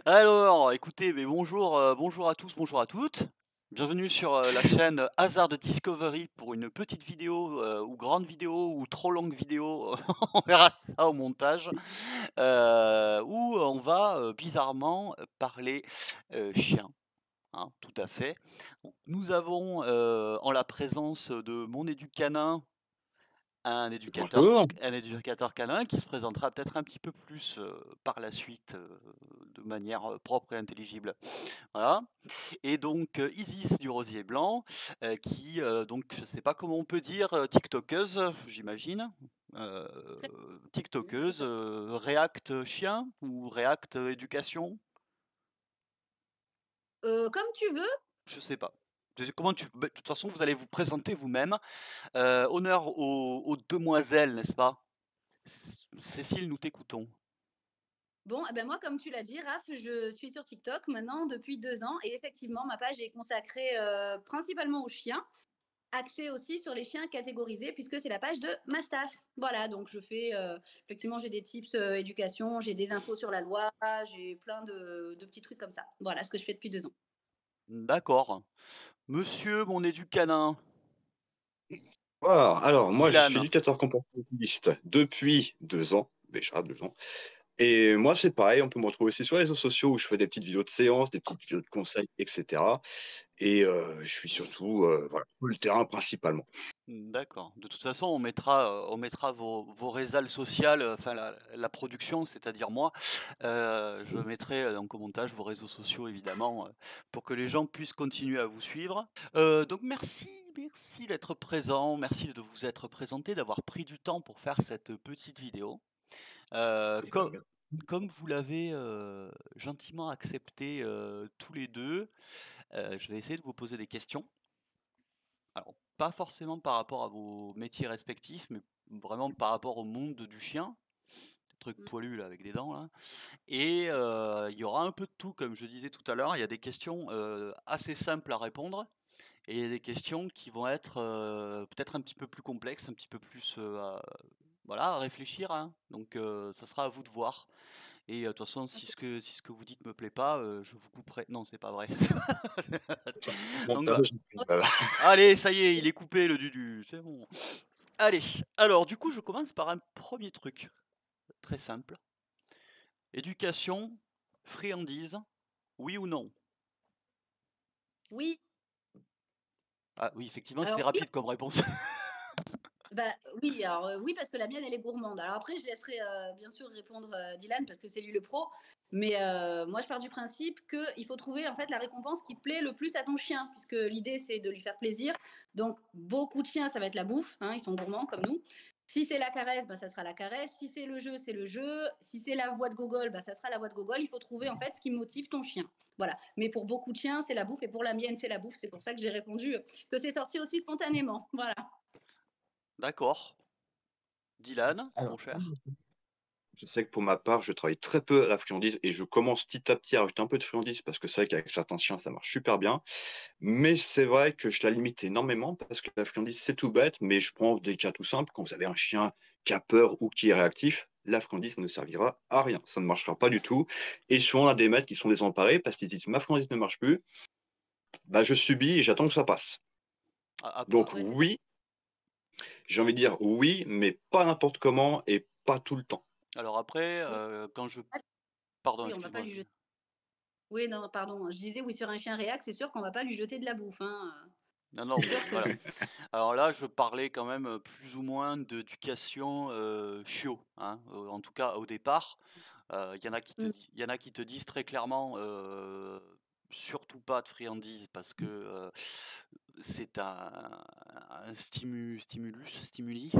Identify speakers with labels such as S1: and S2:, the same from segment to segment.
S1: Alors, écoutez, mais bonjour, bonjour à tous, bonjour à toutes. Bienvenue sur, la chaîne Hazard Discovery pour une petite vidéo, ou grande vidéo ou trop longue vidéo, on verra ça au montage, où on va, bizarrement, parler, chien, hein, tout à fait. Donc nous avons, en la présence de mon éducanin un éducateur
S2: Bonjour.
S1: un éducateur canin qui se présentera peut-être un petit peu plus, par la suite, de manière, propre et intelligible. Voilà et donc, Isis du Rosier Blanc, qui, donc je ne sais pas comment on peut dire, tiktokeuse, j'imagine?
S2: Très bien, c'est
S1: Tiktokeuse,
S2: ça.
S1: React, chien ou React, éducation?
S2: Comme tu veux.
S1: Je sais pas. Je sais comment tu de toute façon, vous allez vous présenter vous-même. Honneur aux demoiselles, n'est-ce pas? Cécile, nous t'écoutons.
S2: Bon, eh ben, moi, comme tu l'as dit, Raph, je suis sur TikTok maintenant depuis 2 ans et effectivement, ma page est consacrée, principalement aux chiens, axée aussi sur les chiens catégorisés puisque c'est la page de Mastiff. Voilà, donc je fais, effectivement, j'ai des tips, éducation, j'ai des infos sur la loi, j'ai plein de petits trucs comme ça. Voilà ce que je fais depuis 2 ans.
S1: D'accord. Monsieur mon éducanin,
S2: Alors moi, je suis
S1: Dylan.
S2: éducateur comportementaliste depuis 2 ans, déjà 2 ans. Et moi, c'est pareil, on peut me retrouver aussi sur les réseaux sociaux où je fais des petites vidéos de séances, des petites vidéos de conseils et cetera. Et je suis surtout, voilà, sur le terrain principalement.
S1: D'accord. De toute façon, on mettra vos rézales sociales, enfin la production, c'est-à-dire moi, je mettrai, donc au montage vos réseaux sociaux évidemment, pour que les gens puissent continuer à vous suivre. Donc merci d'être présent, merci de vous être présenté, d'avoir pris du temps pour faire cette petite vidéo. Heu,
S2: Et
S1: co Comme vous l'avez, gentiment accepté, tous les 2, je vais essayer de vous poser des questions. Alors, pas forcément par rapport à vos métiers respectifs, mais vraiment par rapport au monde du chien, des trucs
S2: Mmh.
S1: poilus là avec des dents là. Et il y aura un peu de tout, comme je disais tout à l'heure. Il y a des questions assez simples à répondre, et il y a des questions qui vont être peut-être un petit peu plus complexes, un petit peu plus voilà, à réfléchir, hein. Donc ça sera à vous de voir. Et de toute façon,
S2: OK.
S1: si ce que vous dites me plaît pas, je vous couperai. Non, c'est pas vrai. Donc voilà.
S2: Montage,
S1: Allez, ça y est, il est coupé le Dudu, c'est bon. Allez, alors du coup, je commence par un premier truc, très simple. Éducation, friandise, oui ou non?
S2: Oui,
S1: Ah oui, effectivement, c'était
S2: alors oui.
S1: rapide comme réponse.
S2: Bah, oui, alors, oui, parce que la mienne, elle est gourmande. Alors après, je laisserai, bien sûr répondre, Dylan parce que c'est lui le pro. Mais, moi, je pars du principe qu'il faut trouver, en fait, la récompense qui plaît le plus à ton chien, puisque l'idée, c'est de lui faire plaisir. Donc beaucoup de chiens, ça va être la bouffe, hein, ils sont gourmands comme nous. Si c'est la caresse, bah, ça sera la caresse. Si c'est le jeu, c'est le jeu. Si c'est la voix de gogol, bah, ça sera la voix de gogol. Il faut trouver, en fait, ce qui motive ton chien. Voilà. Mais pour beaucoup de chiens, c'est la bouffe et pour la mienne, c'est la bouffe. C'est pour ça que j'ai répondu, que c'est sorti aussi spontanément. Voilà.
S1: D'accord. Dylan, mon
S2: Alors,
S1: cher.
S2: je sais que pour ma part, je travaille très peu à la friandise et je commence petit à petit à rajouter un peu de friandise parce que c'est vrai qu'avec certains chiens, ça marche super bien. Mais c'est vrai que je la limite énormément parce que la friandise, c'est tout bête, mais je prends des cas tout simples. Quand vous avez un chien qui a peur ou qui est réactif, la friandise ne servira à rien. Ça ne marchera pas du tout. Et souvent, on a des maîtres qui sont désemparés parce qu'ils disent ma friandise ne marche plus. Bah, je subis et j'attends que ça passe. Donc,
S1: Après,
S2: ouais, oui, j'ai envie de dire oui, mais pas n'importe comment et pas tout le temps.
S1: alors après,
S2: oui,
S1: quand je pardon,
S2: oui, on va pas
S1: excuse-moi.
S2: lui jeter. Oui, non, pardon. Je disais oui, sur un chien réac, c'est sûr qu'on va pas lui jeter de la bouffe, hein.
S1: Non, non,
S2: C'est
S1: mais
S2: sûr que
S1: voilà. Alors là, je parlais quand même, plus ou moins d'éducation, chiot, hein, en tout cas au départ.
S2: mmh,
S1: Il y en a qui te disent très clairement, surtout pas de friandises parce que, c'est un stimuli,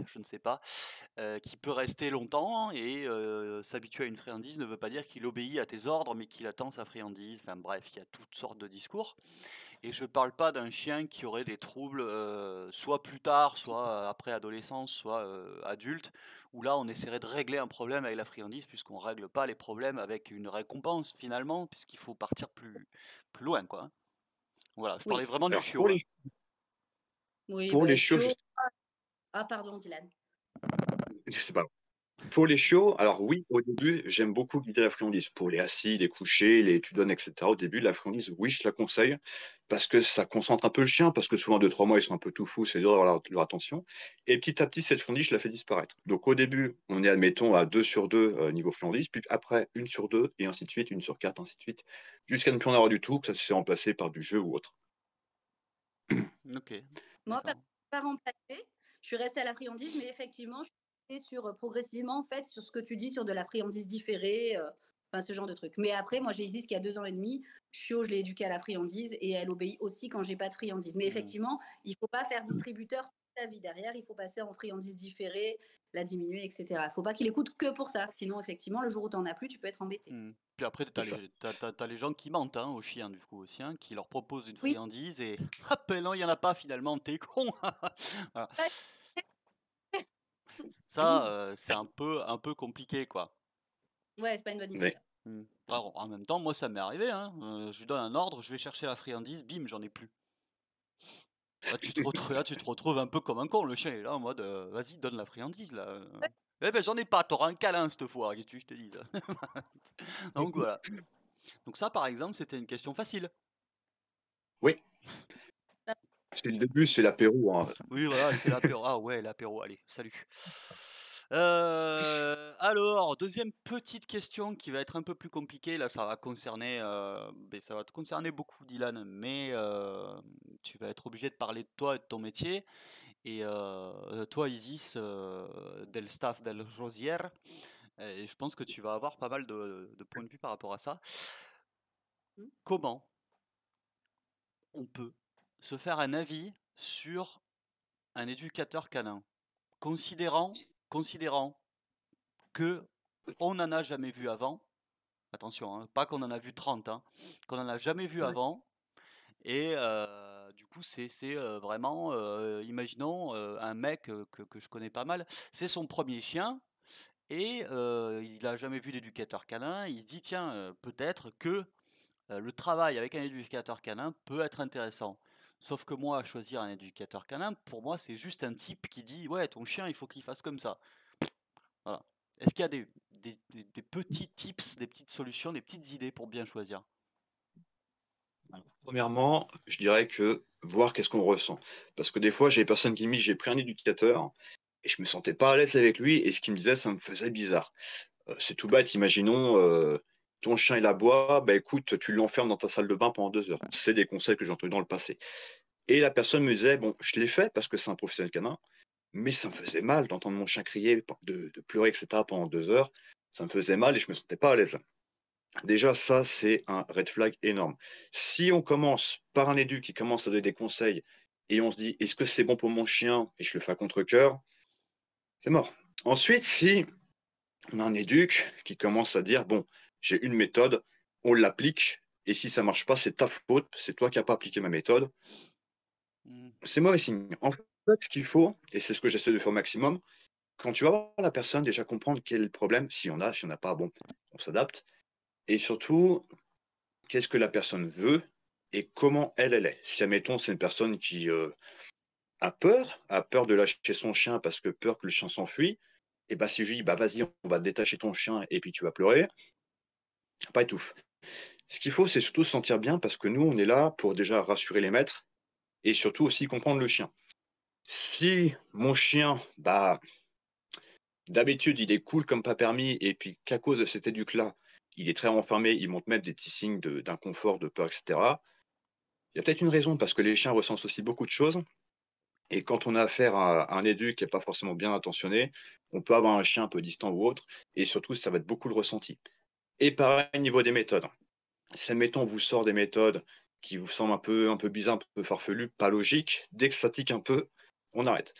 S1: je ne sais pas, qui peut rester longtemps, et s'habituer à une friandise ne veut pas dire qu'il obéit à tes ordres, mais qu'il attend sa friandise. Enfin bref, il y a toutes sortes de discours. Et je parle pas d'un chien qui aurait des troubles, soit plus tard, soit après adolescence, soit, adulte, où là on essaierait de régler un problème avec la friandise, puisqu'on règle pas les problèmes avec une récompense finalement, puisqu'il faut partir plus loin, quoi, hein. Voilà, je parlais
S2: oui,
S1: vraiment du
S2: Alors
S1: chiot, hein.
S2: oui,
S1: Mmh.
S2: bah,
S1: Mmh.
S2: chio. Ah pardon, Dylan. C'est pas grave.
S3: Pour les chiots, alors oui, au début, j'aime beaucoup guider la friandise. Pour les assis, les couchers, les tu donnes et cetera. Au début, la friandise, oui, je la conseille parce que ça concentre un peu le chien, parce que souvent 2-3 mois, ils sont un peu tout fous, c'est dur d'avoir leur attention et petit à petit, cette friandise, je la fais disparaître. Donc au début, on est, admettons, à 2 sur 2, niveau friandise, puis après 1 sur 2 et ainsi de suite, 1 sur 4, ainsi de suite, jusqu'à ne plus en avoir du tout, que ça s'est remplacé par du jeu ou autre.
S1: OK,
S2: Moi,
S1: d'accord.
S2: pas remplacé, je suis restée à la friandise, mais effectivement, je suis restée sur, progressivement, en fait, sur ce que tu dis, sur de la friandise différée, enfin, ce genre de truc. Mais après, moi, j'ai Isis qui a 2 ans et demi. Chiot, je l'ai éduquée à la friandise et elle obéit aussi quand j'ai pas de friandise. Mais
S1: Mmh.
S2: effectivement, il faut pas faire distributeur toute sa vie derrière, il faut passer en friandise différée, la diminuer et cetera. Il faut pas qu'il écoute que pour ça, sinon effectivement, le jour où tu en as plus, tu peux être embêté.
S1: Mmh. Puis après,
S3: C'est
S1: t'as
S3: ça.
S1: les tu les gens qui mentent, hein, aux chiens, du coup, aussi, hein, qui leur proposent une
S2: Oui,
S1: friandise et hop, et non, il y en a pas finalement, t'es con! Voilà. Ça, c'est un peu compliqué, quoi.
S2: ouais, c'est pas une bonne idée
S3: Oui.
S2: ça.
S1: Mmh. Alors, en même temps, moi, ça m'est arrivé, hein, je lui donne un ordre, je vais chercher la friandise, bim, j'en ai plus. Là, tu te retrouves un peu comme un con, le chien est là en mode, «Vas-y, donne la friandise, là, Eh ben, j'en ai pas, tu auras un câlin cette fois, qu'est-ce que tu veux que je te dise?» Donc voilà. Donc ça, par exemple, c'était une question facile.
S3: Oui, c'est le début, c'est l'apéro, hein.
S1: Oui, voilà, c'est l'apéro. Ah ouais, l'apéro, allez, salut. Alors, deuxième petite question qui va être un peu plus compliquée. Là, ça va concerner, ça va te concerner beaucoup, Dylan, mais tu vas être obligé de parler de toi et de ton métier. Et toi, Isis, del staff del Rosier, et je pense que tu vas avoir pas mal de points de vue par rapport à ça.
S2: Mmh.
S1: Comment on peut se faire un avis sur un éducateur canin, considérant que on n'en a jamais vu avant. Attention, hein, pas qu'on en a vu 30, hein, qu'on n'en a jamais vu
S3: Ouais.
S1: avant. Et du coup, vraiment, imaginons un mec que je connais pas mal, c'est son premier chien et il a jamais vu d'éducateur canin. Il se dit, tiens, peut-être que le travail avec un éducateur canin peut être intéressant. Sauf que moi, choisir un éducateur canin, pour moi, c'est juste un type qui dit, ouais, ton chien, il faut qu'il fasse comme ça. Voilà. Est-ce qu'il y a des petits tips, des petites solutions, des petites idées pour bien choisir?
S3: Alors, premièrement, je dirais que voir qu'est-ce qu'on ressent. Parce que des fois, j'ai des personnes qui me disent: «J'ai pris un éducateur et je me sentais pas à l'aise avec lui et ce qu'il me disait, ça me faisait bizarre». C'est tout bête, imaginons, ton chien il aboie, bah, écoute, tu l'enfermes dans ta salle de bain pendant 2 heures. C'est des conseils que j'ai entendus dans le passé et la personne me disait: «Bon, je l'ai fait parce que c'est un professionnel canin, mais ça me faisait mal d'entendre mon chien crier, de pleurer et cetera pendant 2 heures. Ça me faisait mal et je me sentais pas à l'aise». Déjà ça, c'est un red flag énorme. Si on commence par un éduc qui commence à donner des conseils et on se dit: «Est-ce que c'est bon pour mon chien?» et je le fais à contre-cœur, c'est mort. Ensuite, si on a un éduc qui commence à dire: «Bon, j'ai une méthode, on l'applique et si ça marche pas, c'est ta faute, c'est toi qui as pas appliqué ma méthode»,
S1: Mmh.
S3: c'est mauvais signe. En fait, ce qu'il faut et c'est ce que j'essaie de faire au maximum, quand tu vas voir la personne, déjà comprendre quel est le problème, s'il y en a, s'il y en a pas, bon, on s'adapte et surtout qu'est-ce que la personne veut et comment elle est. Si admettons, c'est une personne qui, a peur de lâcher son chien parce que peur que le chien s'enfuit et bah, si je lui dis: «Bah, vas-y, on va détacher ton chien et puis tu vas pleurer», pas et ce qu'il faut, c'est surtout se sentir bien parce que nous, on est là pour déjà rassurer les maîtres et surtout aussi comprendre le chien. Si mon chien, bah, d'habitude, il est cool comme pas permis et puis qu'à cause de cet éduc-là, il est très renfermé, il montre même des petits signes d'inconfort, de peur et cetera. Il y a peut-être une raison parce que les chiens ressentent aussi beaucoup de choses et quand on a affaire à un éduc qui est pas forcément bien intentionné, on peut avoir un chien un peu distant ou autre et surtout ça va être beaucoup le ressenti. Et pareil au niveau des méthodes. Si admettons on vous sort des méthodes qui vous semblent un peu bizarres, un peu farfelues, pas logiques, dès que ça tique un peu, on arrête.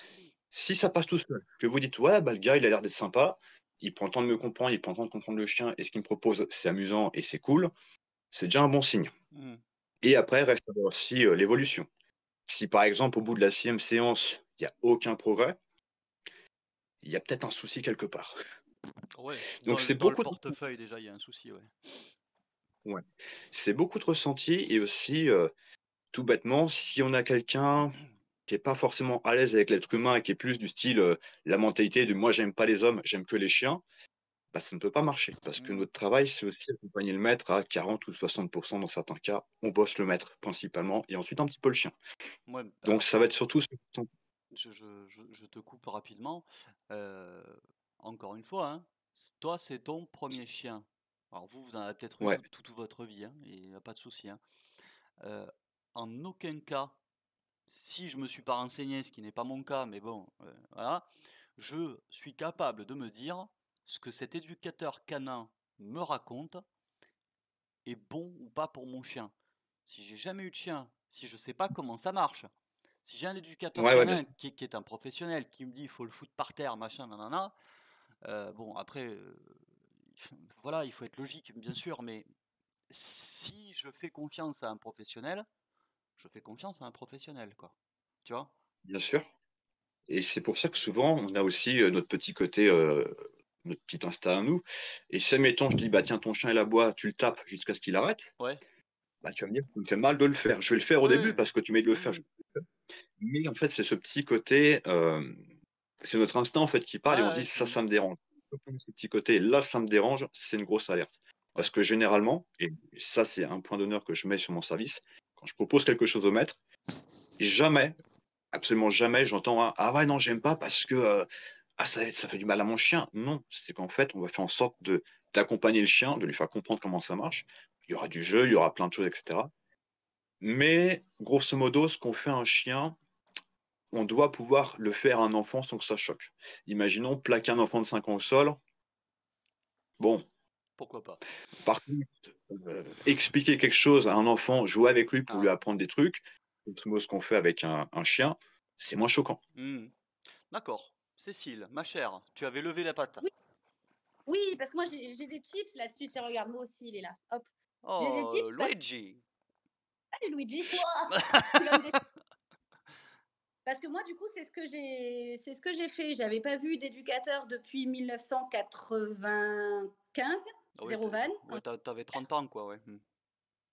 S3: Si ça passe tout seul, que vous dites: «Ouais, bah, le gars il a l'air d'être sympa, il prend le temps de me comprendre, il prend le temps de comprendre le chien et ce qu'il me propose c'est amusant et c'est cool», c'est déjà un bon signe.
S1: Mmh.
S3: Et après reste à voir aussi, l'évolution. Si par exemple au bout de la 6e séance, il y a aucun progrès, il y a peut-être un souci quelque part.
S1: Ouais,
S3: Donc c'est
S1: dans le
S3: beaucoup de
S1: portefeuille déjà, il y a un souci, ouais.
S3: ouais, c'est beaucoup de ressenti et aussi, tout bêtement, si on a quelqu'un qui est pas forcément à l'aise avec l'être humain et qui est plus du style la mentalité de moi j'aime pas les hommes, j'aime que les chiens, bah, ça ne peut pas marcher. Parce que
S1: Mmh.
S3: notre travail, c'est aussi accompagner le maître à 40 ou 60% dans certains cas. On bosse le maître principalement et ensuite un petit peu le chien.
S1: Ouais,
S3: Donc
S1: alors
S3: ça va être surtout
S1: je te coupe rapidement. Heu, Encore une fois, hein, toi, c'est ton premier chien. Alors vous, vous en avez peut-être eu
S3: ouais,
S1: toute votre vie, hein, il y a pas de souci, hein. Heu, En aucun cas, si je me suis pas renseigné, ce qui n'est pas mon cas, mais bon, voilà, je suis capable de me dire ce que cet éducateur canin me raconte est bon ou pas pour mon chien. Si j'ai jamais eu de chien, si je sais pas comment ça marche, si j'ai un éducateur
S3: ouais, bien
S1: canin
S3: sûr.
S1: qui est un professionnel qui me dit il faut le foutre par terre, machin, nanana, bon après, voilà, il faut être logique bien sûr, mais si je fais confiance à un professionnel, je fais confiance à un professionnel, quoi. Tu vois?
S3: Bien sûr. Et c'est pour ça que souvent, on a aussi notre petit côté, notre petit instinct à nous. Et si, admettons, je dis, bah tiens, ton chien il aboie, tu le tapes jusqu'à ce qu'il arrête,
S1: Ouais.
S3: bah tu vas me dire, ça me fait mal de le faire. Je vais le faire au début
S1: Ouais.
S3: parce que tu m'aides de le faire.
S1: Mmh.
S3: Mais en fait, c'est ce petit côté, c'est notre instinct en fait qui
S1: Ouais,
S3: parle et on se dit
S1: ouais.
S3: ça,
S1: Mmh.
S3: ça me dérange. Ce petit côté, là, ça me dérange, c'est une grosse alerte. Parce
S1: Ouais.
S3: que généralement, et ça, c'est un point d'honneur que je mets sur mon service, quand je propose quelque chose au maître, jamais, absolument jamais, j'entends un ah ouais, non, j'aime pas parce que ah, ça fait du mal à mon chien. Non, c'est qu'en fait, on va faire en sorte d'accompagner le chien, de lui faire comprendre comment ça marche. Il y aura du jeu, il y aura plein de choses, etc. Mais grosso modo, ce qu'on fait à un chien, on doit pouvoir le faire à un enfant sans que ça choque. Imaginons plaquer un enfant de 5 ans au sol. Bon,
S1: Pourquoi pas?
S3: par contre, expliquer quelque chose à un enfant, jouer avec lui pour lui
S1: Ah.
S3: apprendre des trucs, ce qu'on fait avec un chien, c'est moins choquant.
S1: Mmh. D'accord. Cécile, ma chère, tu avais levé la patte.
S2: Oui, oui, parce que moi j'ai des tips là-dessus. Tiens, regarde, moi aussi, il est là. Hop. J'ai des
S1: Oh,
S2: tips.
S1: Luigi!
S2: Salut Luigi. Ouah, tu vas me dé- Parce que moi, du coup, c'est ce que j'ai fait. J'avais pas vu d'éducateur depuis 1995,
S1: Ouais,
S2: zéro van,
S1: ouais, tu 30 ans, quoi, ouais. Mmh.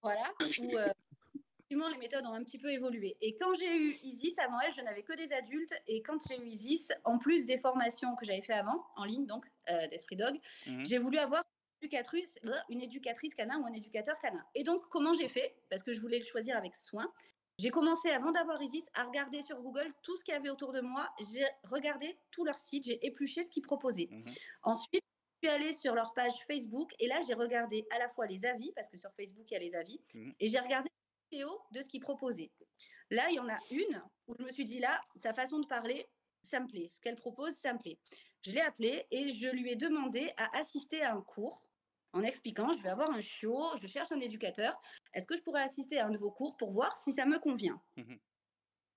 S2: voilà, où effectivement les méthodes ont un petit peu évolué. Et quand j'ai eu Isis, avant elle, je n'avais que des adultes. Et quand j'ai eu Isis, en plus des formations que j'avais fait avant, en ligne donc, d'Esprit Dog,
S1: Mmh.
S2: j'ai voulu avoir une éducatrice canin ou un éducateur canin. Et donc, comment j'ai fait? Parce que je voulais le choisir avec soin. J'ai commencé, avant d'avoir Isis, à regarder sur Google tout ce qu'il y avait autour de moi. J'ai regardé tout leur site, j'ai épluché ce qu'ils proposaient.
S1: Mmh.
S2: Ensuite, je suis allée sur leur page Facebook et là, j'ai regardé à la fois les avis, parce que sur Facebook, il y a les avis,
S1: Mmh.
S2: et j'ai regardé les vidéos de ce qu'ils proposaient. Là, il y en a une où je me suis dit, là, sa façon de parler, ça me plaît. Ce qu'elle propose, ça me plaît. Je l'ai appelée et je lui ai demandé à assister à un cours en expliquant, je vais avoir un chiot, je cherche un éducateur. Est-ce que je pourrais assister à un de vos cours pour voir si ça me convient?
S1: Mmh.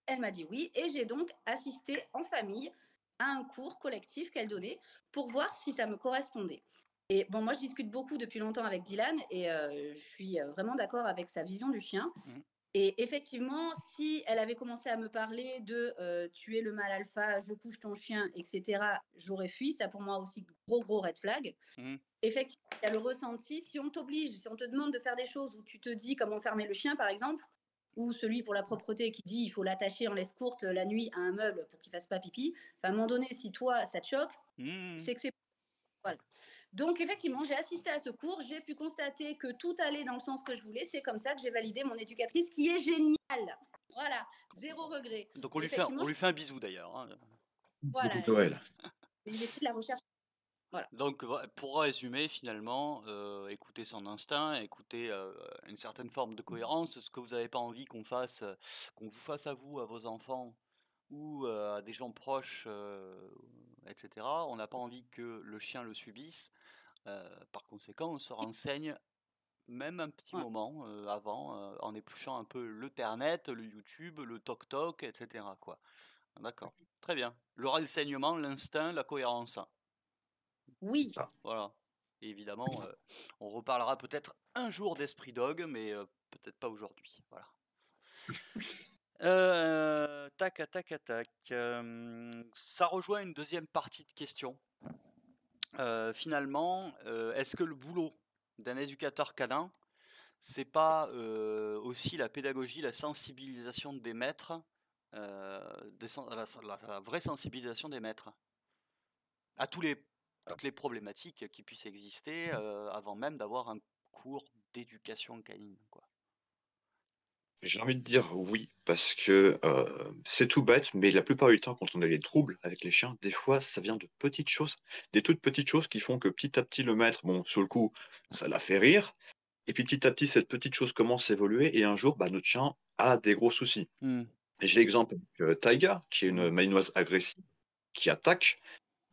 S2: Elle m'a dit oui et j'ai donc assisté en famille à un cours collectif qu'elle donnait pour voir si ça me correspondait. Et bon, moi, je discute beaucoup depuis longtemps avec Dylan et je suis vraiment d'accord avec sa vision du chien.
S1: Mmh.
S2: Et effectivement, si elle avait commencé à me parler de tu es le mâle alpha, je couche ton chien, etc., j'aurais fui. Ça, pour moi aussi, gros, gros red flag.
S1: Mmh.
S2: Effectivement, il y a le ressenti. Si on t'oblige, si on te demande de faire des choses où tu te dis comment fermer le chien, par exemple, ou celui pour la propreté qui dit il faut l'attacher en laisse courte la nuit à un meuble pour qu'il fasse pas pipi. Enfin, à un moment donné, si toi, ça te choque,
S1: Mmh.
S2: c'est que c'est. Voilà. Donc, effectivement, j'ai assisté à ce cours. J'ai pu constater que tout allait dans le sens que je voulais. C'est comme ça que j'ai validé mon éducatrice qui est géniale. Voilà, zéro regret.
S1: Donc
S2: Effectivement,
S1: on lui fait un bisou d'ailleurs, hein.
S2: voilà,
S3: Noël.
S2: j'ai fait de la recherche. Voilà.
S1: Donc pour résumer finalement, écouter son instinct, écouter, une certaine forme de cohérence. Ce que vous n'avez pas envie qu'on fasse, qu'on vous fasse à vous, à vos enfants ou, à des gens proches, et cetera. On n'a pas envie que le chien le subisse. Par conséquent, on se renseigne même un petit
S2: Voilà.
S1: moment, avant, en épluchant un peu le Ternet, le YouTube, le TokTok et cetera quoi. D'accord, très bien. Le renseignement, l'instinct, la cohérence.
S2: Oui,
S3: Ça.
S1: Voilà. Et évidemment, on reparlera peut-être un jour d'Esprit Dog, mais peut-être pas aujourd'hui. Voilà. Tac, tac, tac. Ça rejoint une deuxième partie de question. Finalement, est-ce que le boulot d'un éducateur canin, c'est pas aussi la pédagogie, la sensibilisation des maîtres la vraie sensibilisation des maîtres à toutes les problématiques qui puissent exister avant même d'avoir un cours d'éducation canine, quoi.
S3: J'ai envie de dire oui, parce que c'est tout bête, mais la plupart du temps, quand on a des troubles avec les chiens, des fois, ça vient de petites choses, des toutes petites choses qui font que petit à petit, le maître, bon, sur le coup, ça l'a fait rire. Et puis petit à petit, cette petite chose commence à évoluer. Et un jour, bah, notre chien a des gros soucis.
S1: Mmh.
S3: Et j'ai l'exemple avec Taiga, qui est une
S1: Mmh.
S3: malinoise agressive, qui attaque.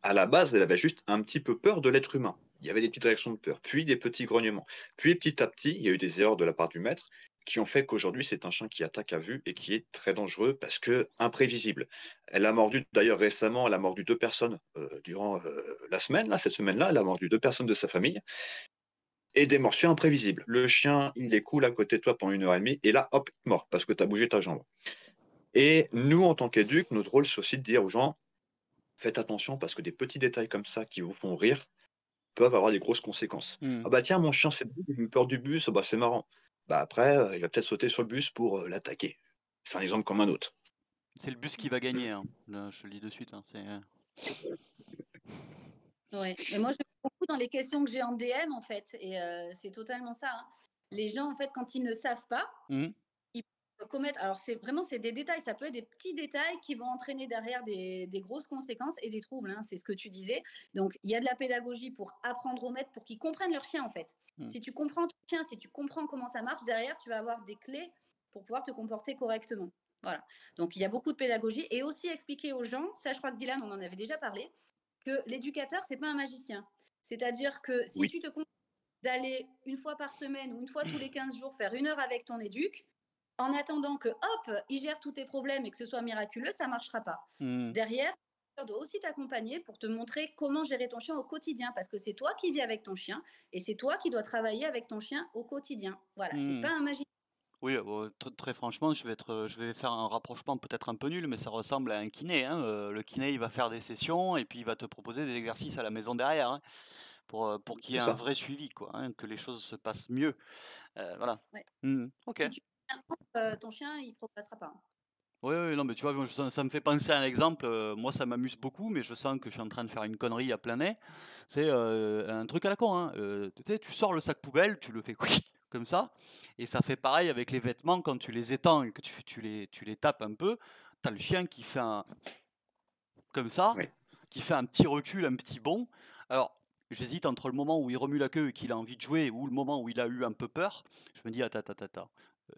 S3: À la base, elle avait juste un petit peu peur de l'être humain. Il y avait des petites réactions de peur, puis des petits grognements. Puis petit à petit, il y a eu des erreurs de la part du maître qui ont fait qu'aujourd'hui, c'est un chien qui attaque à vue et qui est très dangereux parce que imprévisible. Elle a mordu, d'ailleurs récemment, elle a mordu 2 personnes durant la semaine, là, cette semaine-là, elle a mordu 2 personnes de sa famille et des morsures imprévisibles. Le chien, il est cool à côté de toi pendant 1 heure et demie et là, hop, mort parce que tu as bougé ta jambe. Et nous, en tant qu'éduques, notre rôle, c'est aussi de dire aux gens, faites attention parce que des petits détails comme ça qui vous font rire peuvent avoir des grosses conséquences.
S1: Mmh.
S3: Ah bah tiens, mon chien, il a eu peur du bus, bah c'est marrant. Bah après, il va peut-être sauter sur le bus pour l'attaquer. C'est un exemple comme un autre.
S1: C'est le bus qui va gagner, hein. Là, je te le dis de suite, hein,
S2: Ouais. Mais moi, je mets beaucoup dans les questions que j'ai en DM, en fait. Et c'est totalement ça. Hein. Les gens, en fait, quand ils ne savent pas,
S1: Mmh.
S2: ils peuvent commettre. Alors, c'est des détails. Ça peut être des petits détails qui vont entraîner derrière des grosses conséquences et des troubles. Hein, c'est ce que tu disais. Donc, il y a de la pédagogie pour apprendre aux maîtres, pour qu'ils comprennent leur chien, en fait.
S1: Mmh.
S2: Si tu comprends ton chien, si tu comprends comment ça marche, derrière, tu vas avoir des clés pour pouvoir te comporter correctement. Voilà. Donc, il y a beaucoup de pédagogie et aussi expliquer aux gens, ça, je crois que Dylan, on en avait déjà parlé, que l'éducateur, c'est pas un magicien. C'est-à-dire que si
S3: Oui,
S2: tu te contentes d'aller une fois par semaine ou une fois tous les 15 jours faire 1 heure avec ton éduc, en attendant que, hop, il gère tous tes problèmes et que ce soit miraculeux, ça ne marchera pas.
S1: Mmh.
S2: Derrière, tu dois aussi t'accompagner pour te montrer comment gérer ton chien au quotidien, parce que c'est toi qui vis avec ton chien et c'est toi qui dois travailler avec ton chien au quotidien. Voilà, c'est
S1: Mmh.
S2: pas un magicien.
S1: Oui, très franchement, je vais faire un rapprochement peut-être un peu nul, mais ça ressemble à un kiné, hein. Le kiné, il va faire des sessions et puis il va te proposer des exercices à la maison derrière, hein, pour qu'il y
S3: c'est
S1: ait un
S3: ça.
S1: vrai suivi, quoi, hein, que les choses se passent mieux. Voilà.
S2: Ouais.
S1: OK.
S2: Si tu ton chien, il ne progressera pas. Hein.
S1: Oui, oui, non, mais tu vois, moi, ça me fait penser à un exemple, moi ça m'amuse beaucoup, mais je sens que je suis en train de faire une connerie à plein nez. C'est, un truc à la con, hein, tu sais, tu sors le sac poubelle, tu le fais comme ça et ça fait pareil avec les vêtements quand tu les étends et que tu les tapes un peu, tu as le chien qui fait un comme ça,
S3: Oui.
S1: qui fait un petit recul, un petit bond. Alors, j'hésite entre le moment où il remue la queue et qu'il a envie de jouer ou le moment où il a eu un peu peur. Je me dis: «Attends, attends, attends».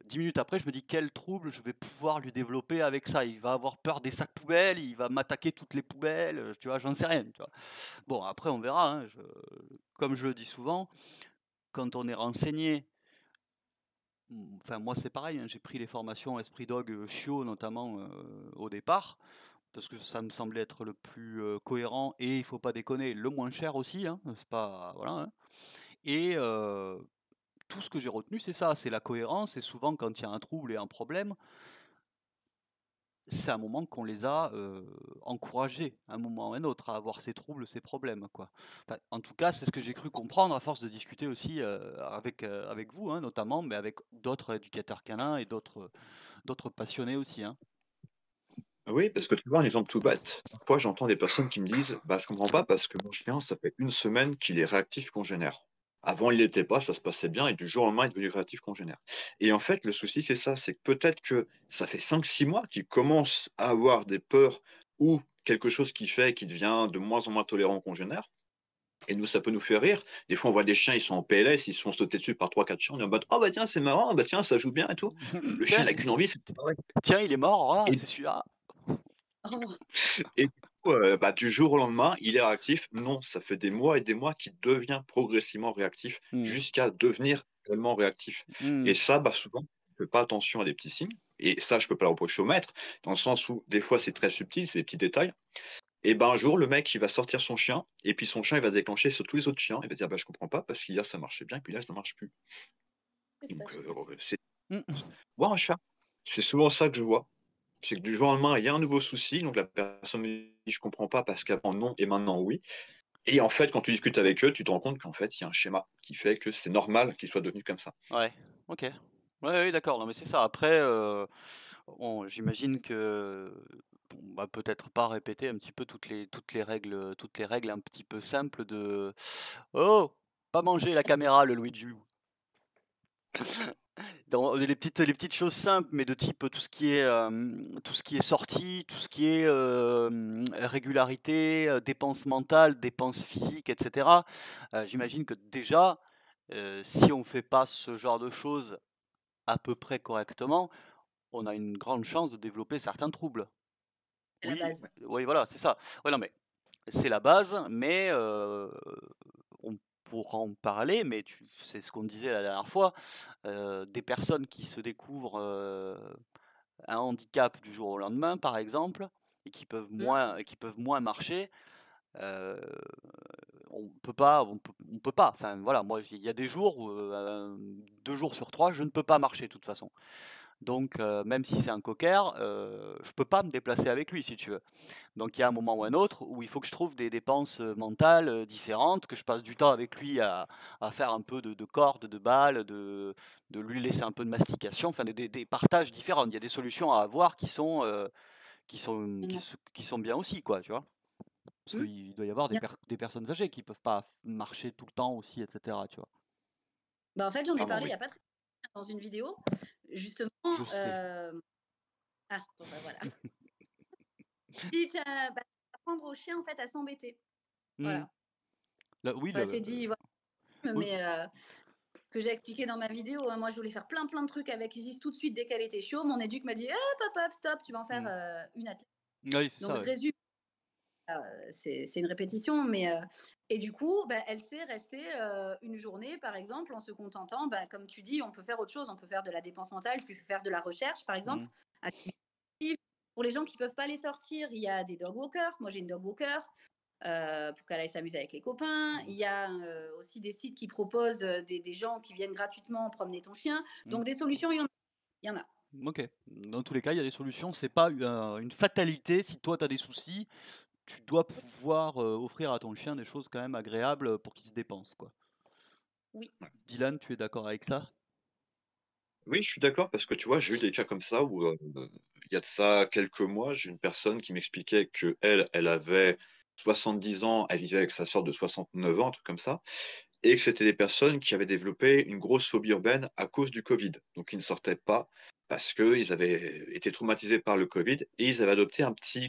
S1: 10 minutes après, je me dis: «Quel trouble je vais pouvoir lui développer avec ça?» Il va avoir peur des sacs poubelles, il va m'attaquer toutes les poubelles, tu vois? J'en sais rien, tu vois? Bon, après on verra, hein, comme je le dis souvent, quand on est renseigné, enfin moi c'est pareil, hein, j'ai pris les formations Esprit Dog, Chiot notamment, au départ. Parce que ça me semblait être le plus, cohérent et il faut pas déconner, le moins cher aussi, hein, c'est pas voilà, hein et tout ce que j'ai retenu, c'est ça, c'est la cohérence et souvent quand il y a un trouble et un problème, c'est un moment qu'on les a, encouragés, à un moment ou à un autre, à avoir ces troubles, ces problèmes, quoi. Enfin, en tout cas, c'est ce que j'ai cru comprendre à force de discuter aussi, avec vous, hein, notamment, mais avec d'autres éducateurs canins et d'autres passionnés aussi, hein.
S3: Oui, parce que tu vois, un exemple tout bête. Parfois, j'entends des personnes qui me disent, bah, je comprends pas parce que mon chien, ça fait 1 semaine qu'il est réactif congénère. Avant, il l'était pas, ça se passait bien, et du jour au lendemain, il est devenu réactif congénère. Et en fait, le souci, c'est ça, c'est que peut-être que ça fait 5, 6 mois qu'il commence à avoir des peurs ou quelque chose qui fait qu'il devient de moins en moins tolérant au congénère. Et nous, ça peut nous faire rire. Des fois, on voit des chiens, ils sont en PLS, ils se font sauter dessus par 3, 4 chiens, on est en mode, oh bah tiens, c'est marrant, bah tiens, ça joue bien et tout. Le chien,
S1: Tiens,
S3: il a qu'une envie, c'est de parler.
S1: tiens, il est mort, ah,
S3: Et
S1: c'est celui-là.
S2: Oh,
S3: Et du coup, bah, du jour au lendemain, il est réactif. Non, ça fait des mois et des mois qu'il devient progressivement réactif
S1: Mmh.
S3: jusqu'à devenir réellement réactif.
S1: Mmh.
S3: Et ça, bah, souvent, on ne fait pas attention à des petits signes. Et ça, je peux pas le reprocher au maître, dans le sens où des fois, c'est très subtil, c'est des petits détails. Et ben un jour, le mec, il va sortir son chien, et puis son chien, il va se déclencher sur tous les autres chiens. Il va dire, bah, je comprends pas, parce qu'hier, ça marchait bien, et puis là, ça marche plus.
S2: qu'est-ce qui se
S3: Donc,
S2: passe?
S3: c'est
S1: Mmh.
S3: voir un chat. C'est souvent ça que je vois. C'est que du jour au lendemain, il y a un nouveau souci, donc la personne me dit: «Je comprends pas parce qu'avant non et maintenant oui» et en fait, quand tu discutes avec eux, tu te rends compte qu'en fait, il y a un schéma qui fait que c'est normal qu'ils soient devenus comme ça.
S1: Ouais, OK. Ouais, oui, d'accord, non, mais c'est ça. Après, J'imagine que on va peut-être pas répéter un petit peu toutes les règles un petit peu simples de: «Oh, pas manger la caméra, le Luigi». Dans les petites choses simples, mais de type tout ce qui est sortie, tout ce qui est, régularité, dépenses mentales, dépenses physiques et cetera. J'imagine que déjà, si on fait pas ce genre de choses à peu près correctement, on a une grande chance de développer certains troubles.
S2: C'est la
S1: Oui,
S2: base.
S1: oui, voilà, c'est ça. Ouais, non, mais c'est la base, mais on pourra en parler, mais c'est ce qu'on disait la dernière fois, des personnes qui se découvrent, un handicap du jour au lendemain, par exemple, et
S2: Mmh.
S1: qui peuvent moins marcher, heu, on peut pas. Enfin, voilà, moi, il y a des jours où, 2 jours sur 3, je ne peux pas marcher, de toute façon. Donc même si c'est un coquère, je peux pas me déplacer avec lui, si tu veux. Donc il y a un moment ou un autre où il faut que je trouve des dépenses, mentales, différentes, que je passe du temps avec lui à faire un peu de cordes, de balles, de lui laisser un peu de mastication, enfin des partages différents. Il y a des solutions à avoir qui sont bien aussi, quoi, tu vois? Parce
S2: Mmh.
S1: qu'il doit y avoir
S2: Bien.
S1: des personnes âgées qui peuvent pas marcher tout le temps aussi et cetera, tu vois?
S2: Bah, en fait, j'en ai
S3: Clairement,
S2: parlé il y
S3: oui.
S2: a pas très longtemps dans une vidéo, justement,
S1: Je sais.
S2: bon, bah, voilà. Dit, bah, apprendre au chien, en fait, à s'embêter.
S1: Mmh.
S2: Voilà.
S1: Là oui,
S2: Bah, c'est dit, voilà,
S1: oui,
S2: mais que j'ai expliqué dans ma vidéo, hein. Moi, je voulais faire plein de trucs avec Isis tout de suite dès qu'elle était chaude. Mon éduc m'a dit: «Hop, hop, hop, stop, tu vas en faire,
S1: mmh.
S2: une athlète».
S1: Oui, c'est
S2: Donc
S1: ça,
S2: je
S1: ouais.
S2: résume, c'est une répétition, mais et du coup, bah, elle sait rester, une journée, par exemple, en se contentant, bah, comme tu dis, on peut faire autre chose. On peut faire de la dépense mentale, je lui fais faire de la recherche, par exemple,
S1: Mmh.
S2: activité. Pour les gens qui peuvent pas les sortir, il y a des dog walkers. Moi, j'ai une dog walker, pour qu'elle aille s'amuser avec les copains.
S1: Mmh.
S2: Il y a, aussi des sites qui proposent, des gens qui viennent gratuitement promener ton chien.
S1: Mmh.
S2: Donc des solutions, il y en a.
S1: OK. Dans tous les cas, il y a des solutions. C'est pas une fatalité. Si toi, tu as des soucis, tu dois pouvoir, offrir à ton chien des choses quand même agréables, pour qu'il se dépense, quoi.
S2: Oui.
S1: Dylan, tu es d'accord avec ça?
S3: Oui, je suis d'accord parce que tu vois, j'ai eu des cas comme ça où, il y a de ça quelques mois, j'ai une personne qui m'expliquait qu'elle, elle avait 70 ans, elle vivait avec sa sœur de 69 ans, un truc comme ça, et que c'était des personnes qui avaient développé une grosse phobie urbaine à cause du Covid. Donc ils ne sortaient pas parce qu'ils avaient été traumatisés par le Covid et ils avaient adopté un petit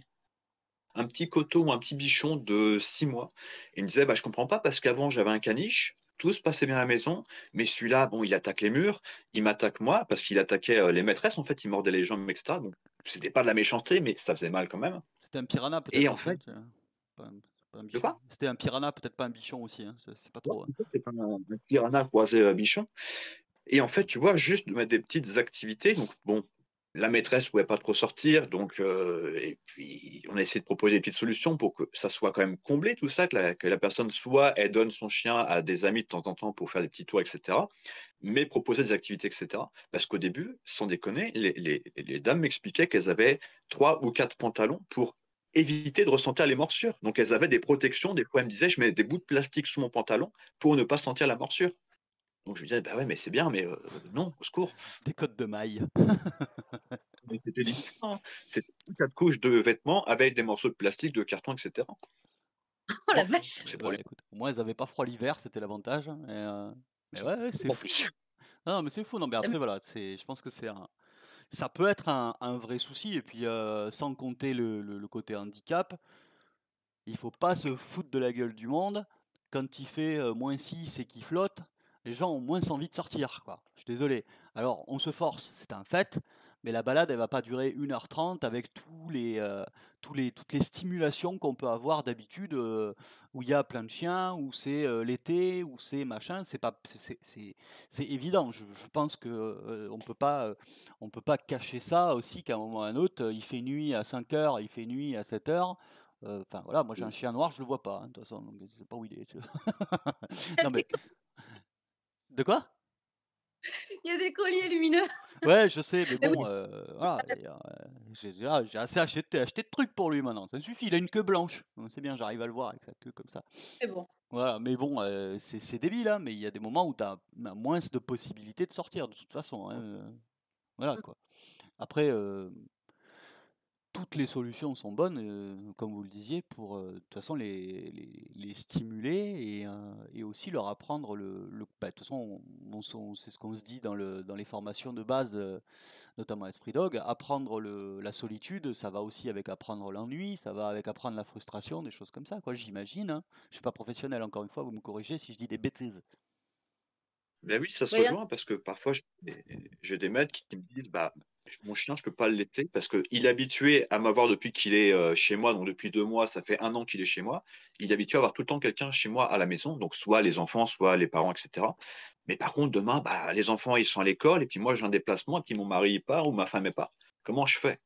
S3: coton ou un petit bichon de 6 mois. Il me disait: «Bah, je comprends pas parce qu'avant j'avais un caniche, tout se passait bien à la maison, mais celui-là, bon, il attaque les murs, il m'attaque moi», parce qu'il attaquait, les maîtresses, en fait, il mordait les jambes et cetera, donc c'était pas de la méchanceté, mais ça faisait mal quand même
S1: C'était un piranha
S3: et
S1: peut-être
S3: en
S1: aussi?
S3: fait
S1: Pas un
S3: de
S1: bichon?
S3: quoi?
S1: C'était un piranha, peut-être pas un bichon aussi, hein? C'est pas
S3: Ouais,
S1: trop, hein?
S3: en fait, c'est un piranha croisé, bichon. Et en fait, tu vois, juste de mettre des petites activités, donc bon, la maîtresse pouvait pas trop sortir, donc et puis on a essayé de proposer des petites solutions pour que ça soit quand même comblé tout ça, que la personne soit elle donne son chien à des amis de temps en temps pour faire des petits tours et cetera, mais proposer des activités et cetera. Parce qu'au début, sans déconner, les dames m'expliquaient qu'elles avaient 3 ou 4 pantalons pour éviter de ressentir les morsures. Donc elles avaient des protections, des fois elles me disaient: «Je mets des bouts de plastique sous mon pantalon pour ne pas sentir la morsure». Donc je lui disais: «Bah ouais, mais c'est bien, mais non, au secours».
S1: Des cottes de mailles.
S3: Mais c'était limite ça, hein. C'était 4 couches de vêtements avec des morceaux de plastique, de carton et cetera.
S2: Oh la
S1: Bon,
S2: vache!
S3: C'est pour
S1: bah,
S3: les
S1: écoute, au moins ils avaient pas froid l'hiver, c'était l'avantage, mais ouais, ouais, c'est
S3: en
S1: fou.
S3: plus.
S1: Non, non, mais c'est fou. Non, mais
S2: J'aime
S1: après voilà, je pense que ça peut être un vrai souci et puis, sans compter le côté handicap, il faut pas se foutre de la gueule du monde. Quand il fait, -6 et qu'il flotte, les gens ont moins envie de sortir, quoi. Je suis désolé. Alors on se force, c'est un fait, mais la balade, elle va pas durer 1h30 avec toutes les stimulations qu'on peut avoir d'habitude, où il y a plein de chiens, où c'est, l'été, où c'est machin. C'est pas c'est évident. Je pense que, on peut pas cacher ça aussi qu'à un moment ou à un autre, il fait nuit à 5 heures, il fait nuit à 7 heures. Enfin voilà, moi j'ai un chien noir, je le vois pas, hein, de toute façon, donc je sais pas où il est, tu vois? Non mais de quoi?
S2: Il y a des colliers lumineux.
S1: Ouais, je sais, mais
S2: Mais oui,
S1: bon, voilà et j'ai assez acheté de trucs pour lui maintenant, ça me suffit, il a une queue blanche, donc c'est bien, j'arrive à le voir avec sa queue comme ça.
S2: c'est bon.
S1: Voilà, mais bon, c'est débile, hein, mais il y a des moments où tu as moins de possibilités de sortir de toute façon, hein, voilà
S2: Mmh.
S1: quoi. Après, toutes les solutions sont bonnes, comme vous le disiez, pour de toute façon les stimuler et aussi leur apprendre bah, de toute façon, c'est ce qu'on se dit dans les formations de base, notamment Esprit Dog. Apprendre la solitude, ça va aussi avec apprendre l'ennui, ça va avec apprendre la frustration, des choses comme ça, quoi, j'imagine. Hein. Je suis pas professionnel, encore une fois, vous me corrigez si je dis des bêtises.
S3: Mais oui, ça se
S2: Oui,
S3: rejoint parce que parfois, j'ai des maîtres qui me disent, bah, mon chien, je peux pas le laisser parce qu'il est habitué à m'avoir depuis qu'il est chez moi, donc depuis 2 mois, ça fait 1 an qu'il est chez moi. Il est habitué à avoir tout le temps quelqu'un chez moi à la maison, donc soit les enfants, soit les parents, etc. Mais par contre, demain, bah, les enfants, ils sont à l'école, et puis moi, j'ai un déplacement, et puis mon mari il part ou ma femme est part. Comment je fais?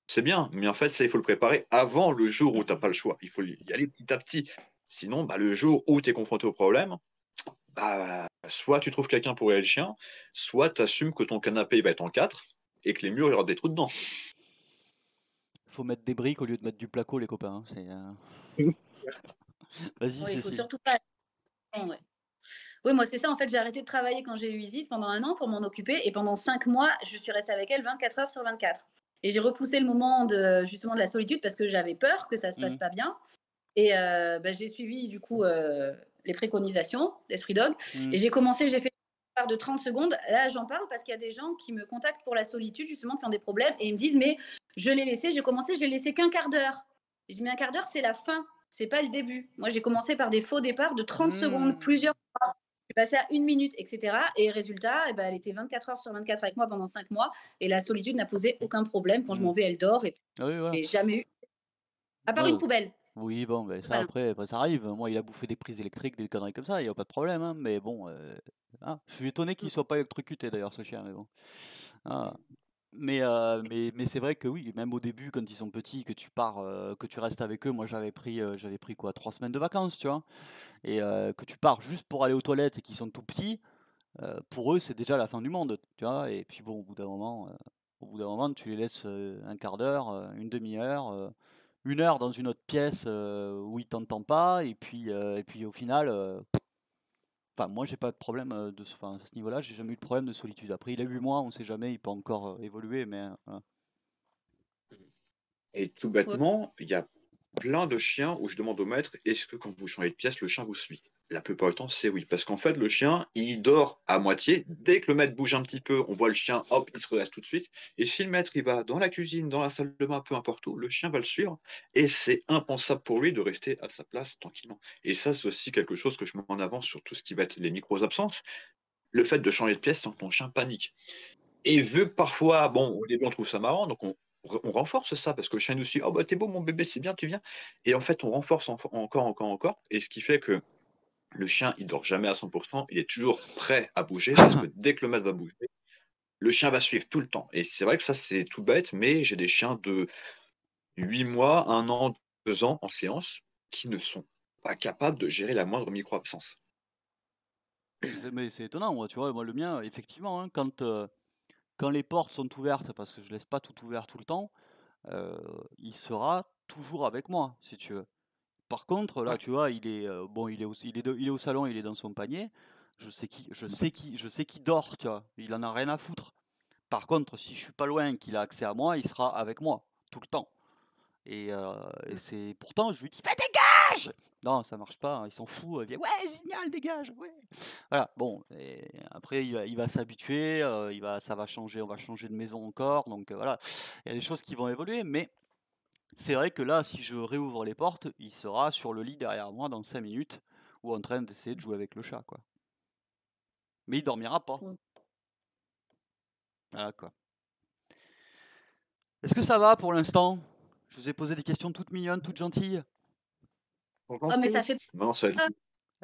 S3: C'est bien, mais en fait, ça, il faut le préparer avant le jour où tu n'as pas le choix. Il faut y aller petit à petit. Sinon, bah, le jour où tu es confronté au problème, bah, soit tu trouves quelqu'un pour aider le chien, soit tu assumes que ton canapé il va être en 4 et que les murs, il y aura des trous dedans.
S1: Faut mettre des briques au lieu de mettre du placo, les copains. Hein, Vas-y,
S2: il faut
S1: Cécile.
S2: surtout pas. Ouais. Oui, moi, c'est ça. En fait, j'ai arrêté de travailler quand j'ai eu Isis pendant 1 an pour m'en occuper. Et pendant 5 mois, je suis restée avec elle 24 heures sur 24. Et j'ai repoussé le moment justement de la solitude parce que j'avais peur que ça se passe pas bien. Et j'ai suivi du coup les préconisations d'Esprit Dog. Et j'ai fait une part de 30 secondes. Là, j'en parle parce qu'il y a des gens qui me contactent pour la solitude, justement, qui ont des problèmes. Et ils me disent, mais j'ai laissé qu'un quart d'heure. Et je dis, mais un quart d'heure, c'est la fin. C'est pas le début. Moi, j'ai commencé par des faux départs de 30 secondes, plusieurs fois. Je suis passée à 1 minute, etc. Et résultat, elle était 24 heures sur 24 avec moi pendant 5 mois. Et la solitude n'a posé aucun problème. Quand je m'en vais, elle dort. Et
S1: Ah oui, voilà.
S2: j'ai jamais eu. À part une poubelle.
S1: Oui, bon, ben ça
S2: Voilà.
S1: après, ça arrive. Moi, il a bouffé des prises électriques, des conneries comme ça, il n'y a pas de problème. Hein, mais bon, je suis étonné qu'il soit pas électrocuté d'ailleurs, ce chien. Mais bon. Ah. Mais c'est vrai que oui, même au début, quand ils sont petits, que tu pars, que tu restes avec eux, moi j'avais pris quoi, 3 semaines de vacances, tu vois, et que tu pars juste pour aller aux toilettes et qu'ils sont tout petits, pour eux c'est déjà la fin du monde, tu vois. Et puis bon, au bout d'un moment, tu les laisses un quart d'heure, une demi-heure, 1 heure dans une autre pièce où ils t'entendent pas, et puis au final, enfin moi j'ai pas de problème à ce niveau-là, j'ai jamais eu de problème de solitude. Après il a 8 mois, on sait jamais, il peut encore évoluer, mais voilà.
S3: Et tout
S2: Ouais.
S3: bêtement, il y a plein de chiens où je demande au maître, est-ce que quand vous changez de pièce, le chien vous suit? La plupart du temps, c'est oui. Parce qu'en fait, le chien, il dort à moitié. Dès que le maître bouge un petit peu, on voit le chien, hop, il se redresse tout de suite. Et si le maître, il va dans la cuisine, dans la salle de bain, peu importe où, le chien va le suivre. Et c'est impensable pour lui de rester à sa place tranquillement. Et ça, c'est aussi quelque chose que je mets en avant sur tout ce qui va être les micro-absences. Le fait de changer de pièce sans que ton chien panique. Et vu que parfois, bon, au début, on trouve ça marrant, donc on renforce ça, parce que le chien nous suit, oh bah t'es beau mon bébé, c'est bien, tu viens. Et en fait, on renforce encore, et ce qui fait que le chien, il dort jamais à 100%, il est toujours prêt à bouger, parce que dès que le maître va bouger, le chien va suivre tout le temps. Et c'est vrai que ça, c'est tout bête, mais j'ai des chiens de 8 mois, 1 an, 2 ans en séance, qui ne sont pas capables de gérer la moindre micro-absence.
S1: Mais c'est étonnant, moi, tu vois, moi le mien, effectivement, hein, quand les portes sont ouvertes, parce que je laisse pas tout ouvert tout le temps, il sera toujours avec moi, si tu veux. Par contre, là,
S3: Ouais.
S1: tu vois, bon, il est au salon, il est dans son panier. Je sais qu'il dort, tu vois. Il en a rien à foutre. Par contre, si je suis pas loin, qu'il a accès à moi, il sera avec moi tout le temps. Et c'est pourtant, je lui dis, fais dégage! Non, ça marche pas, hein, il s'en fout. Il dit, ouais, génial, dégage, ouais. Voilà, bon, et après, il va s'habituer, ça va changer, on va changer de maison encore, donc voilà, il y a des choses qui vont évoluer, mais c'est vrai que là, si je réouvre les portes, il sera sur le lit derrière moi dans 5 minutes, ou en train d'essayer de jouer avec le chat, quoi. Mais il dormira pas.
S2: Ouais.
S1: Voilà, quoi. Est-ce que ça va pour l'instant? Je vous ai posé des questions toutes mignonnes, toutes gentilles.
S2: Oh, mais ça fait
S3: Non, ça va
S2: peur.
S3: être-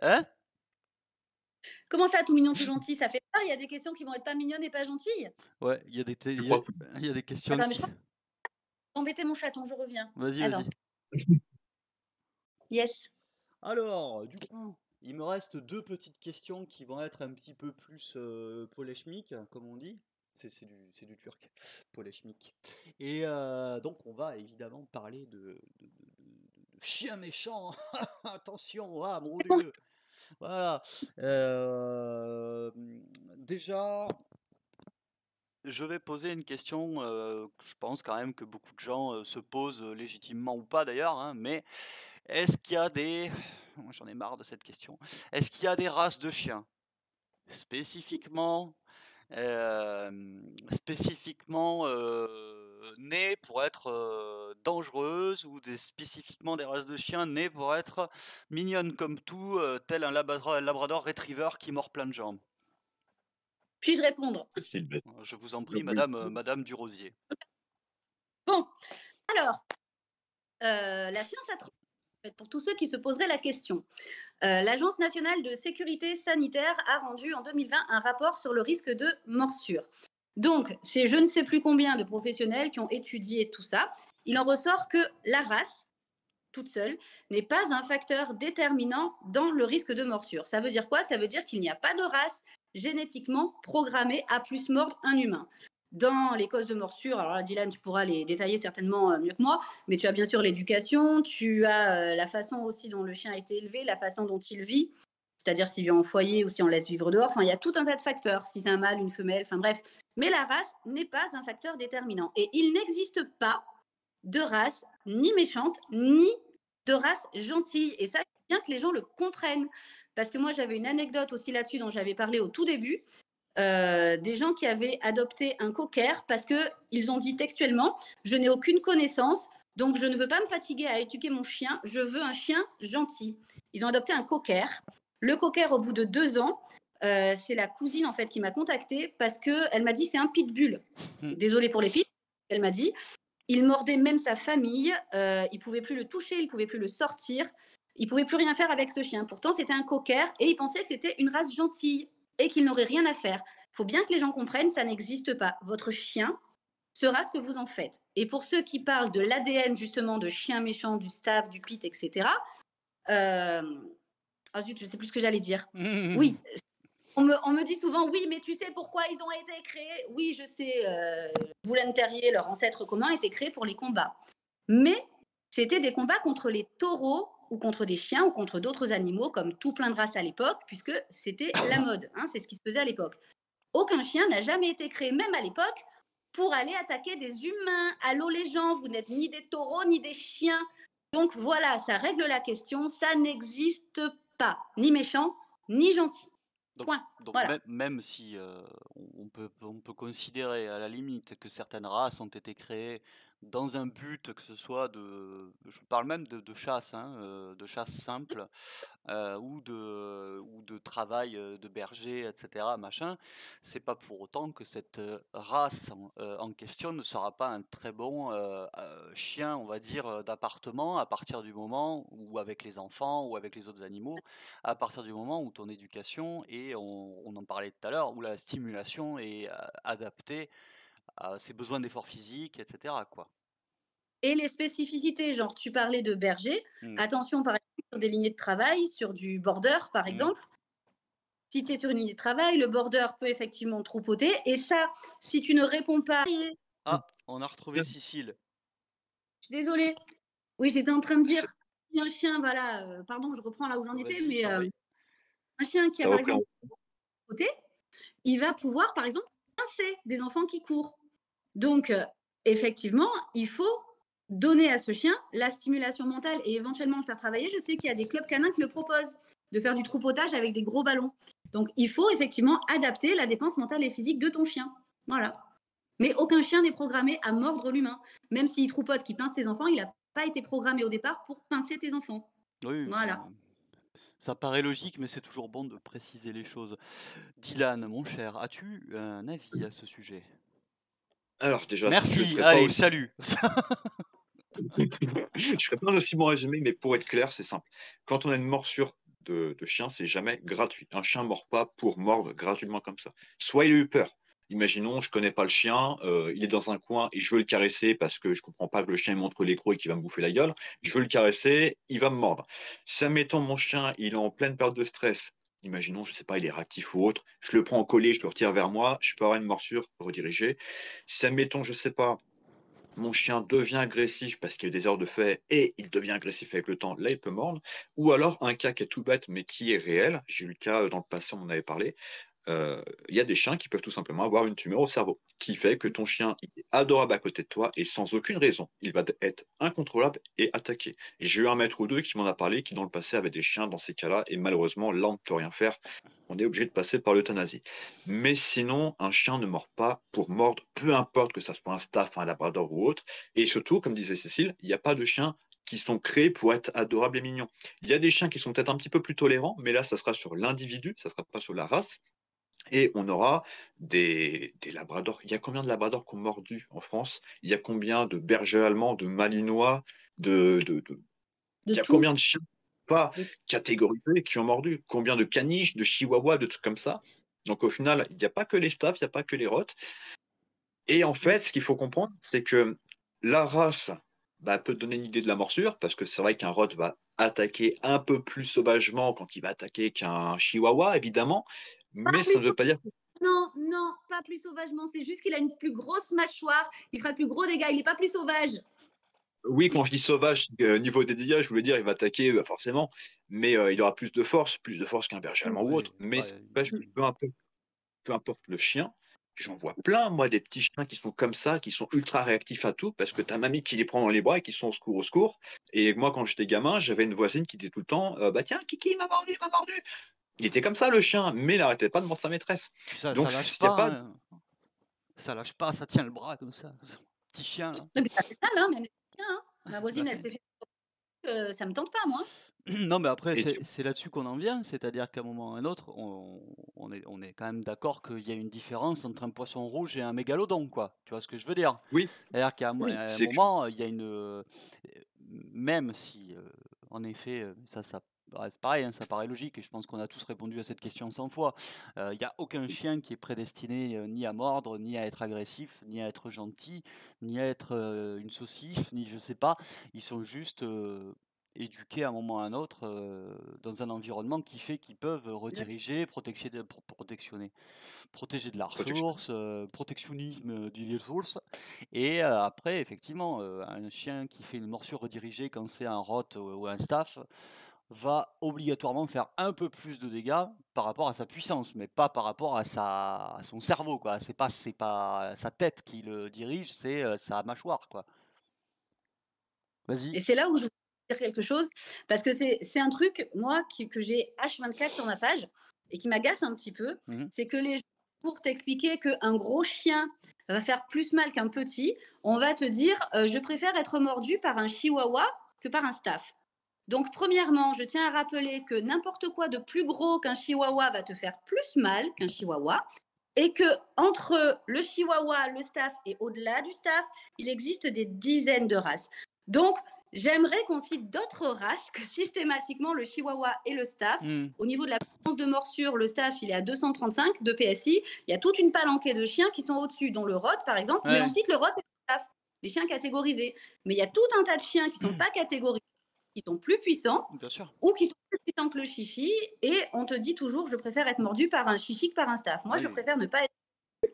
S1: Hein?
S2: Comment ça, tout mignon, tout gentil? Ça fait peur. Il y a des questions qui vont être pas mignonnes et pas gentilles.
S1: Ouais,
S3: Je crois que
S1: il y a des questions
S2: Attends, mais
S1: qui...
S2: je crois que embêter mon chaton, je reviens.
S1: Vas-y,
S2: Attends.
S1: vas-y.
S2: Yes.
S1: Alors, du coup, il me reste 2 petites questions qui vont être un petit peu plus polémiques, comme on dit. C'est du turc, polémique. Et donc, on va évidemment parler de chiens méchants. Attention, ah mon Dieu. Voilà. Déjà, je vais poser une question, que je pense quand même que beaucoup de gens, se posent, légitimement ou pas d'ailleurs, hein, mais est-ce qu'il y a des moi j'en ai marre de cette question. Est-ce qu'il y a des races de chiens spécifiquement, spécifiquement, nées pour être, dangereuses ou spécifiquement des races de chiens nées pour être mignonnes comme tout, tel un labrador retriever qui mord plein de jambes?
S2: Puis-je répondre?
S3: Sylvestre.
S1: Je vous en prie,
S3: Oui.
S1: madame Durosier.
S2: Bon, alors, la science a tranché, en fait, pour tous ceux qui se poseraient la question. L'Agence nationale de sécurité sanitaire a rendu en 2020 un rapport sur le risque de morsure. Donc, c'est je ne sais plus combien de professionnels qui ont étudié tout ça. Il en ressort que la race, toute seule, n'est pas un facteur déterminant dans le risque de morsure. Ça veut dire quoi? Ça veut dire qu'il n'y a pas de race génétiquement programmée à plus mordre un humain. Dans les causes de morsure, alors là, Dylan, tu pourras les détailler certainement mieux que moi, mais tu as bien sûr l'éducation, tu as la façon aussi dont le chien a été élevé, la façon dont il vit, c'est-à-dire s'il vit en foyer ou si on laisse vivre dehors. Enfin, il y a tout un tas de facteurs, si c'est un mâle, une femelle, enfin bref. Mais la race n'est pas un facteur déterminant. Et il n'existe pas de race ni méchante, ni de race gentille. Et ça, c'est bien que les gens le comprennent. Parce que moi, j'avais une anecdote aussi là-dessus dont j'avais parlé au tout début. Des gens qui avaient adopté un cocker parce qu'ils ont dit textuellement, je n'ai aucune connaissance, donc je ne veux pas me fatiguer à éduquer mon chien, je veux un chien gentil. Ils ont adopté un cocker. Le cocker, au bout de 2 ans, c'est la cousine en fait qui m'a contactée parce qu'elle m'a dit c'est un pitbull. Désolée pour les pits, elle m'a dit. Il mordait même sa famille, il ne pouvait plus le toucher, il ne pouvait plus le sortir, il ne pouvait plus rien faire avec ce chien. Pourtant, c'était un cocker et il pensait que c'était une race gentille et qu'il n'aurait rien à faire. Il faut bien que les gens comprennent, ça n'existe pas. Votre chien sera ce que vous en faites. Et pour ceux qui parlent de l'ADN justement de chien méchant, du staff, du pit, etc. Ah zut, je ne sais plus ce que j'allais dire. Oui, on me dit souvent, oui, mais tu sais pourquoi ils ont été créés? Oui, je sais, Boulen Terrier, leur ancêtre commun, était créé pour les combats. Mais c'était des combats contre les taureaux ou contre des chiens ou contre d'autres animaux, comme tout plein de races à l'époque, puisque c'était la mode, hein, c'est ce qui se faisait à l'époque. Aucun chien n'a jamais été créé, même à l'époque, pour aller attaquer des humains. Allô les gens, vous n'êtes ni des taureaux ni des chiens. Donc voilà, ça règle la question, ça n'existe pas, ni méchant, ni gentil. Point.
S1: Donc
S2: Voilà.
S1: même si on peut considérer à la limite que certaines races ont été créées dans un but, que ce soit je parle même de chasse, hein, de chasse simple, ou de travail, de berger, et cetera, machin. C'est pas pour autant que cette, race en question ne sera pas un très bon, chien, on va dire, d'appartement à partir du moment où avec les enfants ou avec les autres animaux, à partir du moment où ton éducation et on en parlait tout à l'heure, où la stimulation est, adaptée à ses besoins d'effort physique, et cetera, quoi.
S2: Et les spécificités, genre tu parlais de berger,
S1: Mmh.
S2: attention par exemple sur des lignées de travail, sur du border par
S1: Mmh.
S2: exemple. Si tu es sur une ligne de travail, le border peut effectivement troupeauter. Et ça, si tu ne réponds pas, je
S1: Ah, on a retrouvé Cécile.
S2: suis désolée. Oui, j'étais en train de dire,
S3: C'est-
S2: si un chien, voilà, pardon, je reprends là où j'en étais,
S1: Vas-y, je
S2: mais
S1: t'en prie.
S2: un chien qui a
S3: T'as
S2: par
S3: repris en...
S2: exemple côté, il va pouvoir par exemple pincer des enfants qui courent. Donc, effectivement, il faut donner à ce chien la stimulation mentale et éventuellement le faire travailler. Je sais qu'il y a des clubs canins qui le proposent, de faire du troupeautage avec des gros ballons. Donc, il faut effectivement adapter la dépense mentale et physique de ton chien. Voilà. Mais aucun chien n'est programmé à mordre l'humain. Même s'il troupote, qui pince ses enfants, il n'a pas été programmé au départ pour pincer tes enfants.
S1: Oui,
S2: Voilà.
S1: ça paraît logique, mais c'est toujours bon de préciser les choses. Dylan, mon cher, as-tu un avis à ce sujet?
S3: Alors déjà, je
S1: Merci,
S3: ferai pas
S1: allez,
S3: aussi...
S1: salut.
S3: je ferai pas un aussi bon résumé, mais pour être clair, c'est simple. Quand on a une morsure de chien, c'est jamais gratuit. Un chien mord pas pour mordre gratuitement comme ça. Soit il a eu peur. Imaginons, je connais pas le chien, il est dans un coin et je veux le caresser parce que je comprends pas que le chien me montre les crocs et qu'il va me bouffer la gueule. Je veux le caresser, il va me mordre. Si admettons mon chien, il est en pleine période de stress. Imaginons, je sais pas, il est réactif ou autre. Je le prends en collier, je le retire vers moi. Je peux avoir une morsure redirigée. Si admettons, je sais pas, mon chien devient agressif parce qu'il y a des heures de fait et il devient agressif avec le temps, là il peut mordre. Ou alors un cas qui est tout bête mais qui est réel, j'ai eu le cas dans le passé, on en avait parlé, il y a des chiens qui peuvent tout simplement avoir une tumeur au cerveau, qui fait que ton chien il est adorable à côté de toi et sans aucune raison, il va être incontrôlable et attaqué. Et j'ai eu un maître ou deux qui m'en a parlé, qui dans le passé avait des chiens dans ces cas-là, et malheureusement, là, on ne peut rien faire. On est obligé de passer par l'euthanasie. Mais sinon, un chien ne mord pas pour mordre, peu importe que ça soit un staff, un labrador ou autre. Et surtout, comme disait Cécile, il n'y a pas de chiens qui sont créés pour être adorables et mignons. Il y a des chiens qui sont peut-être un petit peu plus tolérants, mais là, ça sera sur l'individu, ça ne sera pas sur la race. Et on aura des labradors. Il y a combien de labradors qui ont mordu en France? Il y a combien de bergers allemands, de malinois,
S2: De
S3: il y a
S2: tout.
S3: combien de chiens pas
S2: De tout.
S3: catégorisés qui ont mordu? Combien de caniches, de chihuahuas, de trucs comme ça? Donc au final, il n'y a pas que les staffs, il n'y a pas que les rottes. Et en fait, ce qu'il faut comprendre, c'est que la race peut te donner une idée de la morsure, parce que c'est vrai qu'un rot va attaquer un peu plus sauvagement quand il va attaquer qu'un chihuahua, évidemment,
S2: Pas
S3: mais ça
S2: plus
S3: ne veut pas dire.
S2: Non, non, pas plus sauvagement. C'est juste qu'il a une plus grosse mâchoire. Il fera de plus gros dégâts. Il n'est pas plus sauvage.
S3: Oui, quand je dis sauvage, niveau des dégâts, je voulais dire il va attaquer forcément, mais il aura plus de force qu'un berger allemand ou
S1: Oui,
S3: autre. Mais
S1: ouais,
S3: peu importe le chien, j'en vois plein, moi, des petits chiens qui sont comme ça, qui sont ultra réactifs à tout, parce que ta mamie qui les prend dans les bras et qui sont au secours, au secours. Et moi, quand j'étais gamin, j'avais une voisine qui disait tout le temps, bah tiens, Kiki il m'a mordu, il m'a mordu. Il était comme ça, le chien, mais il n'arrêtait pas de mordre sa maîtresse.
S1: puis ça
S3: Donc,
S1: lâche
S3: il n'y a
S1: pas,
S3: pas.
S1: hein. Ça lâche pas, ça tient le bras comme ça. Petit chien, là.
S2: Et puis, ça fait mal, hein, même les chiens, hein. Ma voisine, elle s'est fait. Ça me tente pas, moi.
S1: Non, mais après,
S3: Et
S1: c'est là-dessus qu'on en vient, c'est-à-dire qu'à un moment ou à un autre, on est quand même d'accord qu'il y a une différence entre un poisson rouge et un mégalodon, quoi. Tu vois ce que je veux dire?
S3: oui,
S1: C'est-à-dire qu'à
S2: Oui.
S1: un
S3: c'est
S1: moment, il y a même si, en effet, ça reste pareil, hein, ça paraît logique, et je pense qu'on a tous répondu à cette question 100 fois. Il n'y a aucun chien qui est prédestiné ni à mordre, ni à être agressif, ni à être gentil, ni à être une saucisse, ni je sais pas. Ils sont juste éduqués à un moment ou à un autre dans un environnement qui fait qu'ils peuvent rediriger, protéger de la
S3: protection.
S1: ressource, protectionnisme du ressource. Et après, effectivement, un chien qui fait une morsure redirigée quand c'est un rot ou un staff va obligatoirement faire un peu plus de dégâts par rapport à sa puissance, mais pas par rapport à son cerveau, quoi. C'est pas sa tête qui le dirige, c'est sa mâchoire, quoi. Vas-y.
S2: Et c'est là où je veux dire quelque chose, parce que c'est un truc, moi, que j'ai H24 sur ma page et qui m'agace un petit peu.
S1: Mhm.
S2: C'est que les gens, pour t'expliquer qu'un gros chien va faire plus mal qu'un petit, on va te dire je préfère être mordu par un chihuahua que par un staff. Donc, premièrement, je tiens à rappeler que n'importe quoi de plus gros qu'un chihuahua va te faire plus mal qu'un chihuahua. Et que entre le chihuahua, le staff et au-delà du staff, il existe des dizaines de races. Donc, j'aimerais qu'on cite d'autres races que systématiquement le chihuahua et le staff.
S1: Mhm.
S2: Au niveau de la puissance de morsure, le staff, il est à 235 de PSI. Il y a toute une palanquée de chiens qui sont au-dessus, dont le rot, par exemple. Mais on
S1: Ouais,
S2: cite le rot et le staff, les chiens catégorisés. Mais il y a tout un tas de chiens qui ne sont pas catégorisés, qui sont plus puissants
S1: bien sûr.
S2: ou qui sont plus puissants que le chichi. Et on te dit toujours, je préfère être mordu par un chichi que par un staff. Moi, je
S1: Oui.
S2: préfère ne pas être.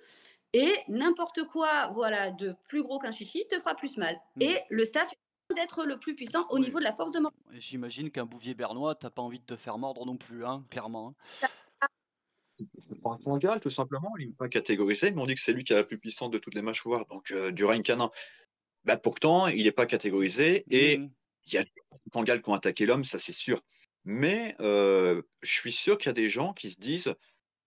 S2: Et n'importe quoi, voilà, de plus gros qu'un chichi te fera plus mal.
S1: Mhm.
S2: Et le staff est loin d'être le plus puissant au
S1: Oui.
S2: niveau de la force de morsure.
S1: J'imagine qu'un bouvier bernois, t'as pas envie de te faire mordre non plus, hein, clairement.
S3: Pour un mondial, tout simplement, il n'est pas catégorisé, mais on dit que c'est lui qui a la plus puissante de toutes les mâchoires, donc du règne canin. Pourtant, il n'est pas catégorisé et
S1: Mhm.
S3: il y a des Bengales qui ont attaqué l'homme, ça c'est sûr. Mais je suis sûr qu'il y a des gens qui se disent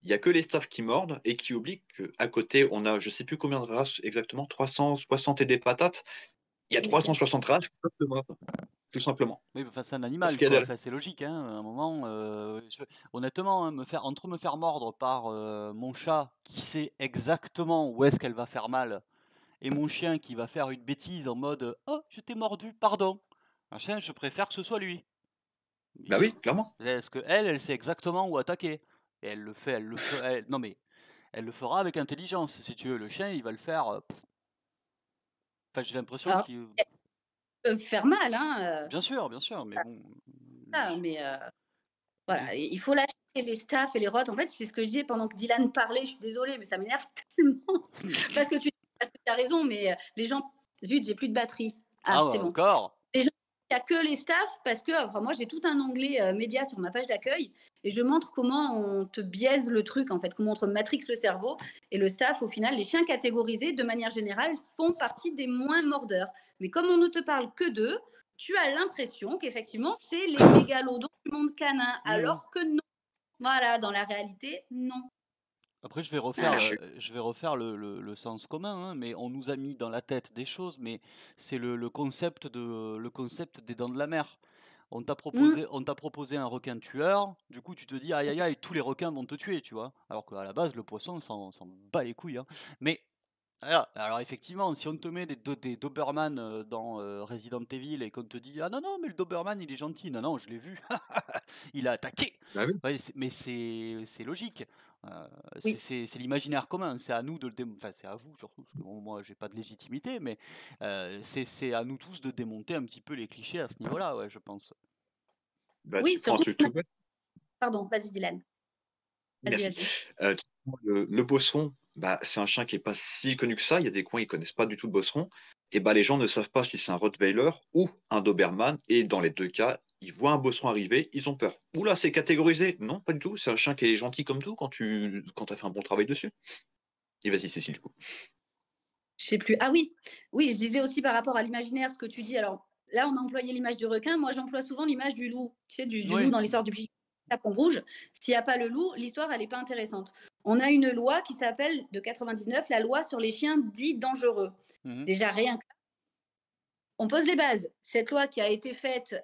S3: il n'y a que les staffs qui mordent et qui oublient qu'à côté, on a je ne sais plus combien de races exactement, 360 et des patates. Il y a 360 races qui peuvent se mordre, tout simplement.
S1: Oui, enfin, c'est un
S3: Parce
S1: animal,
S3: qu'il y a
S1: quoi.
S3: des.
S1: Enfin, c'est logique, hein. À un moment, honnêtement, hein, entre me faire mordre par mon chat qui sait exactement où est-ce qu'elle va faire mal et mon chien qui va faire une bêtise en mode oh, je t'ai mordu, pardon. Machin, je préfère que ce soit lui.
S3: Bah oui, clairement.
S1: Parce que elle sait exactement où attaquer. Et non mais, elle le fera avec intelligence, si tu veux. Le chien, il va le faire. Enfin, j'ai l'impression
S2: Alors,
S1: qu'il.
S2: elles peuvent faire mal, hein,
S1: Bien sûr, mais bon.
S2: mais
S1: Oui.
S2: voilà, il faut lâcher les staffs et les rottes. En fait, c'est ce que je disais pendant que Dylan parlait. Je suis désolée, mais ça m'énerve tellement. parce que tu as raison, mais les gens. Zut, j'ai plus de batterie.
S1: Ah,
S2: Ah, c'est bon.
S1: encore?
S2: Les gens il n'y a que les staffs parce que enfin, moi, j'ai tout un onglet média sur ma page d'accueil et je montre comment on te biaise le truc, en fait, comment on te matrixe le cerveau. Et le staff, au final, les chiens catégorisés, de manière générale, font partie des moins mordeurs. Mais comme on ne te parle que d'eux, tu as l'impression qu'effectivement, c'est les mégalodons du monde canin,
S1: Mmh.
S2: alors que non. Voilà, dans la réalité, non.
S1: Après, je vais
S3: Ah,
S1: refaire,
S3: je suis-
S1: le sens commun, hein, mais on nous a mis dans la tête des choses, mais c'est le concept des dents de la mer.
S2: Mmh.
S1: On t'a proposé un requin tueur, du coup tu te dis aïe aïe aïe, tous les requins vont te tuer, tu vois. Alors qu'à la base, le poisson, s'en bat les couilles, hein. Mais voilà, alors effectivement, si on te met des Doberman dans Resident Evil et qu'on te dit ah non, non, mais le Doberman il est gentil, non, non, je l'ai vu, il a attaqué.
S3: Bah oui.
S1: Ouais, mais c'est logique. Euh,
S2: Oui.
S1: c'est l'imaginaire commun, c'est à nous de enfin c'est à vous surtout, parce que bon, moi j'ai pas de légitimité, mais c'est à nous tous de démonter un petit peu les clichés à ce niveau-là, ouais, je pense.
S3: Bah,
S2: Oui,
S3: tu prends un
S2: surtout.
S3: truc tout bête.
S2: Pardon, vas-y, Dylan. Vas-y,
S3: Merci.
S2: vas-y.
S3: Tu prends le bosseron, bah, c'est un chien qui est pas si connu que ça. Il y a des coins, ils connaissent pas du tout le bosseron. Et bah, les gens ne savent pas si c'est un Rottweiler ou un Doberman. Et dans les deux cas, ils voient un bosseron arriver, ils ont peur. Oula, c'est catégorisé. Non, pas du tout. C'est un chien qui est gentil comme tout quand as fait un bon travail dessus. Et vas-y, Cécile, du coup.
S2: Je sais plus. Ah oui, oui, je disais aussi par rapport à l'imaginaire ce que tu dis. Alors là, on a employé l'image du requin. Moi, j'emploie souvent l'image du loup. Tu sais, du loup
S1: Oui.
S2: dans l'histoire du petit chaperon rouge. S'il n'y a pas le loup, l'histoire, elle n'est pas intéressante. On a une loi qui s'appelle de 99, la loi sur les chiens dits dangereux.
S1: Mhm.
S2: Déjà, rien que on pose les bases. Cette loi qui a été faite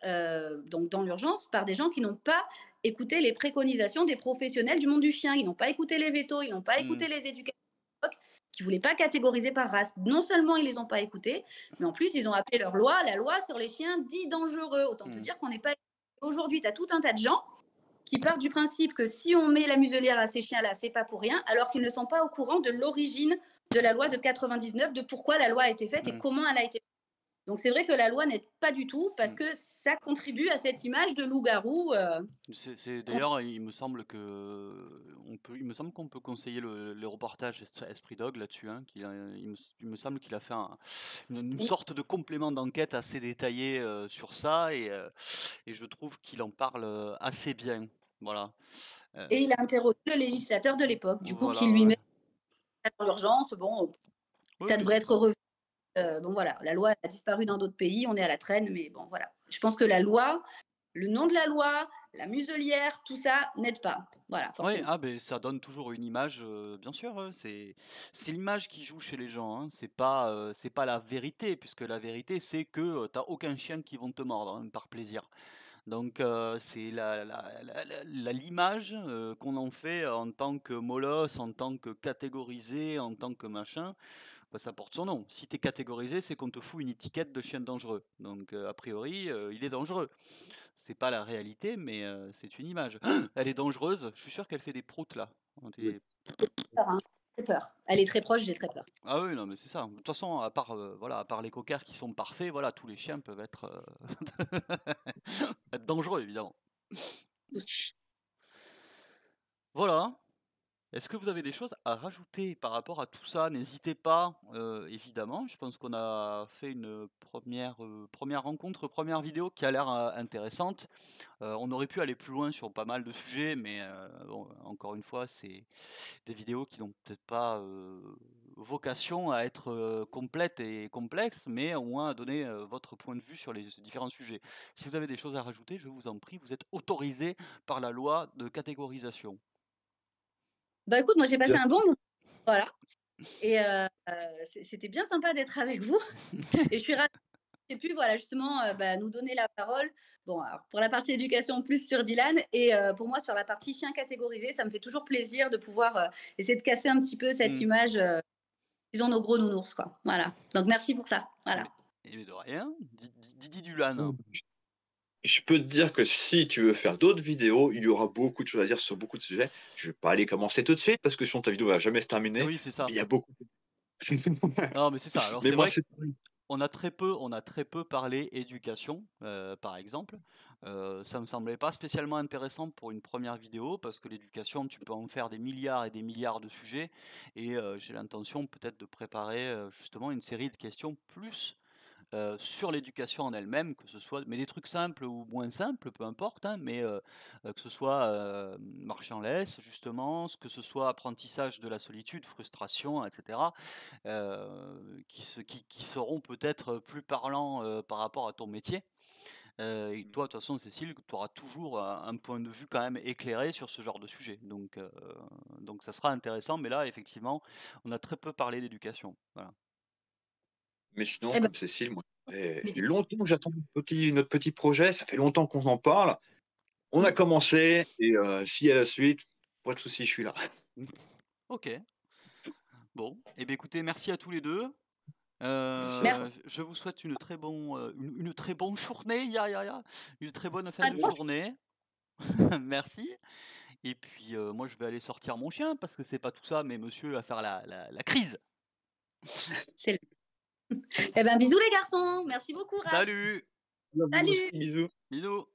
S2: donc dans l'urgence par des gens qui n'ont pas écouté les préconisations des professionnels du monde du chien. Ils n'ont pas écouté les vétos, ils n'ont pas
S1: Mhm.
S2: écouté les éducateurs qui ne voulaient pas catégoriser par race. Non seulement ils ne les ont pas écoutés, mais en plus, ils ont appelé leur loi la loi sur les chiens dits dangereux. Autant te
S1: Mhm.
S2: dire qu'on n'est pas. Aujourd'hui, tu as tout un tas de gens qui partent du principe que si on met la muselière à ces chiens-là, c'est pas pour rien, alors qu'ils ne sont pas au courant de l'origine de la loi de 99, de pourquoi la loi a été faite et
S1: Mhm.
S2: comment elle a été faite. Donc c'est vrai que la loi n'aide pas du tout parce
S1: Mhm.
S2: que ça contribue à cette image de loup-garou.
S1: D'ailleurs, il me semble il me semble qu'on peut conseiller le reportage Esprit Dog là-dessus, hein, il me semble qu'il a fait une sorte de complément d'enquête assez détaillé sur ça et je trouve qu'il en parle assez bien. Voilà.
S2: Et
S1: Euh,
S2: il a interrogé le législateur de l'époque, du coup, qui
S1: voilà,
S2: lui
S1: ouais.
S2: met dans l'urgence. Bon,
S1: Oui,
S2: ça
S1: oui.
S2: devrait être revu. Bon voilà, la loi a disparu dans d'autres pays, on est à la traîne, mais bon voilà. Je pense que la loi, le nom de la loi, la muselière, tout ça n'aide pas. Voilà,
S1: Oui,
S2: forcément.
S1: ah ben ça donne toujours une image, bien sûr, c'est l'image qui joue chez les gens, hein. C'est pas la vérité, puisque la vérité c'est que t'as aucun chien qui vont te mordre, hein, par plaisir. Donc c'est l'image qu'on en fait en tant que molosse, en tant que catégorisé, en tant que machin, bah, ça porte son nom. Si t'es catégorisé, c'est qu'on te fout une étiquette de chien dangereux. Donc a priori, il est dangereux. C'est pas la réalité, mais c'est une image. Elle est dangereuse. Je suis sûr qu'elle fait des proutes là.
S3: Oui.
S2: Peur, hein. J'ai peur. Elle est très proche, j'ai très peur.
S1: Ah oui, non, mais c'est ça. De toute façon, à part, voilà, à part les cockers qui sont parfaits, voilà, tous les chiens peuvent être, être dangereux, évidemment. Voilà. Est-ce que vous avez des choses à rajouter par rapport à tout ça? N'hésitez pas, évidemment. Je pense qu'on a fait une première rencontre, première vidéo qui a l'air intéressante. On aurait pu aller plus loin sur pas mal de sujets, mais bon, encore une fois, c'est des vidéos qui n'ont peut-être pas vocation à être complètes et complexes, mais au moins à donner votre point de vue sur les différents sujets. Si vous avez des choses à rajouter, je vous en prie, vous êtes autorisé par la loi de catégorisation.
S2: Bah écoute, moi j'ai passé
S3: Dire-
S2: un bon moment. Voilà. Et c'était bien sympa d'être avec vous. Et je suis ravie et puis voilà, justement, bah, nous donner la parole. Bon, alors, pour la partie éducation, plus sur Dylan. Et pour moi, sur la partie chien catégorisé, ça me fait toujours plaisir de pouvoir essayer de casser un petit peu cette
S1: Hmm.
S2: image, disons, nos gros nounours, quoi. Voilà. Donc, merci pour ça. Voilà.
S1: Mais de rien, Didi Dulan.
S3: Je peux te dire que si tu veux faire d'autres vidéos, il y aura beaucoup de choses à dire sur beaucoup de sujets. Je vais pas aller commencer tout de suite parce que sinon ta vidéo va jamais se terminer.
S1: Oui, c'est
S3: Mais
S1: ça.
S3: il y a beaucoup.
S1: Non, mais c'est ça. Alors
S3: Mais
S1: c'est
S3: moi,
S1: vrai
S3: c'est
S1: on a très peu parlé éducation, par exemple. Ça me semblait pas spécialement intéressant pour une première vidéo parce que l'éducation, tu peux en faire des milliards et des milliards de sujets. Et j'ai l'intention peut-être de préparer justement une série de questions plus sur l'éducation en elle-même, que ce soit mais des trucs simples ou moins simples, peu importe, hein, mais que ce soit, marcher en laisse justement, que ce soit apprentissage de la solitude, frustration et cetera, qui seront peut-être plus parlants, par rapport à ton métier. Et toi, de toute façon, Cécile, tu auras toujours un point de vue quand même éclairé sur ce genre de sujet. Donc ça sera intéressant, mais là, effectivement, on a très peu parlé d'éducation. Voilà.
S3: Mais sinon,
S2: Eh ben,
S3: comme Cécile, moi, ça fait
S2: mais-
S3: longtemps que j'attends notre petit projet, ça fait longtemps qu'on en parle. On a commencé et s'il y a la suite, pas de souci, je suis là.
S1: Ok. Bon. Eh bien, écoutez, merci à tous les deux.
S3: Merci à
S2: merci.
S3: toi.
S1: Je vous souhaite une très bonne journée, une très bonne fin
S2: À
S1: de
S2: toi.
S1: journée. Merci. Et puis, moi, je vais aller sortir mon chien parce que c'est pas tout ça, mais monsieur va faire la crise.
S2: C'est le- Eh ben, bisous les garçons. Merci beaucoup, Raph.
S1: Salut!
S3: Vous
S2: Salut.
S3: aussi, bisous.
S1: Bisous!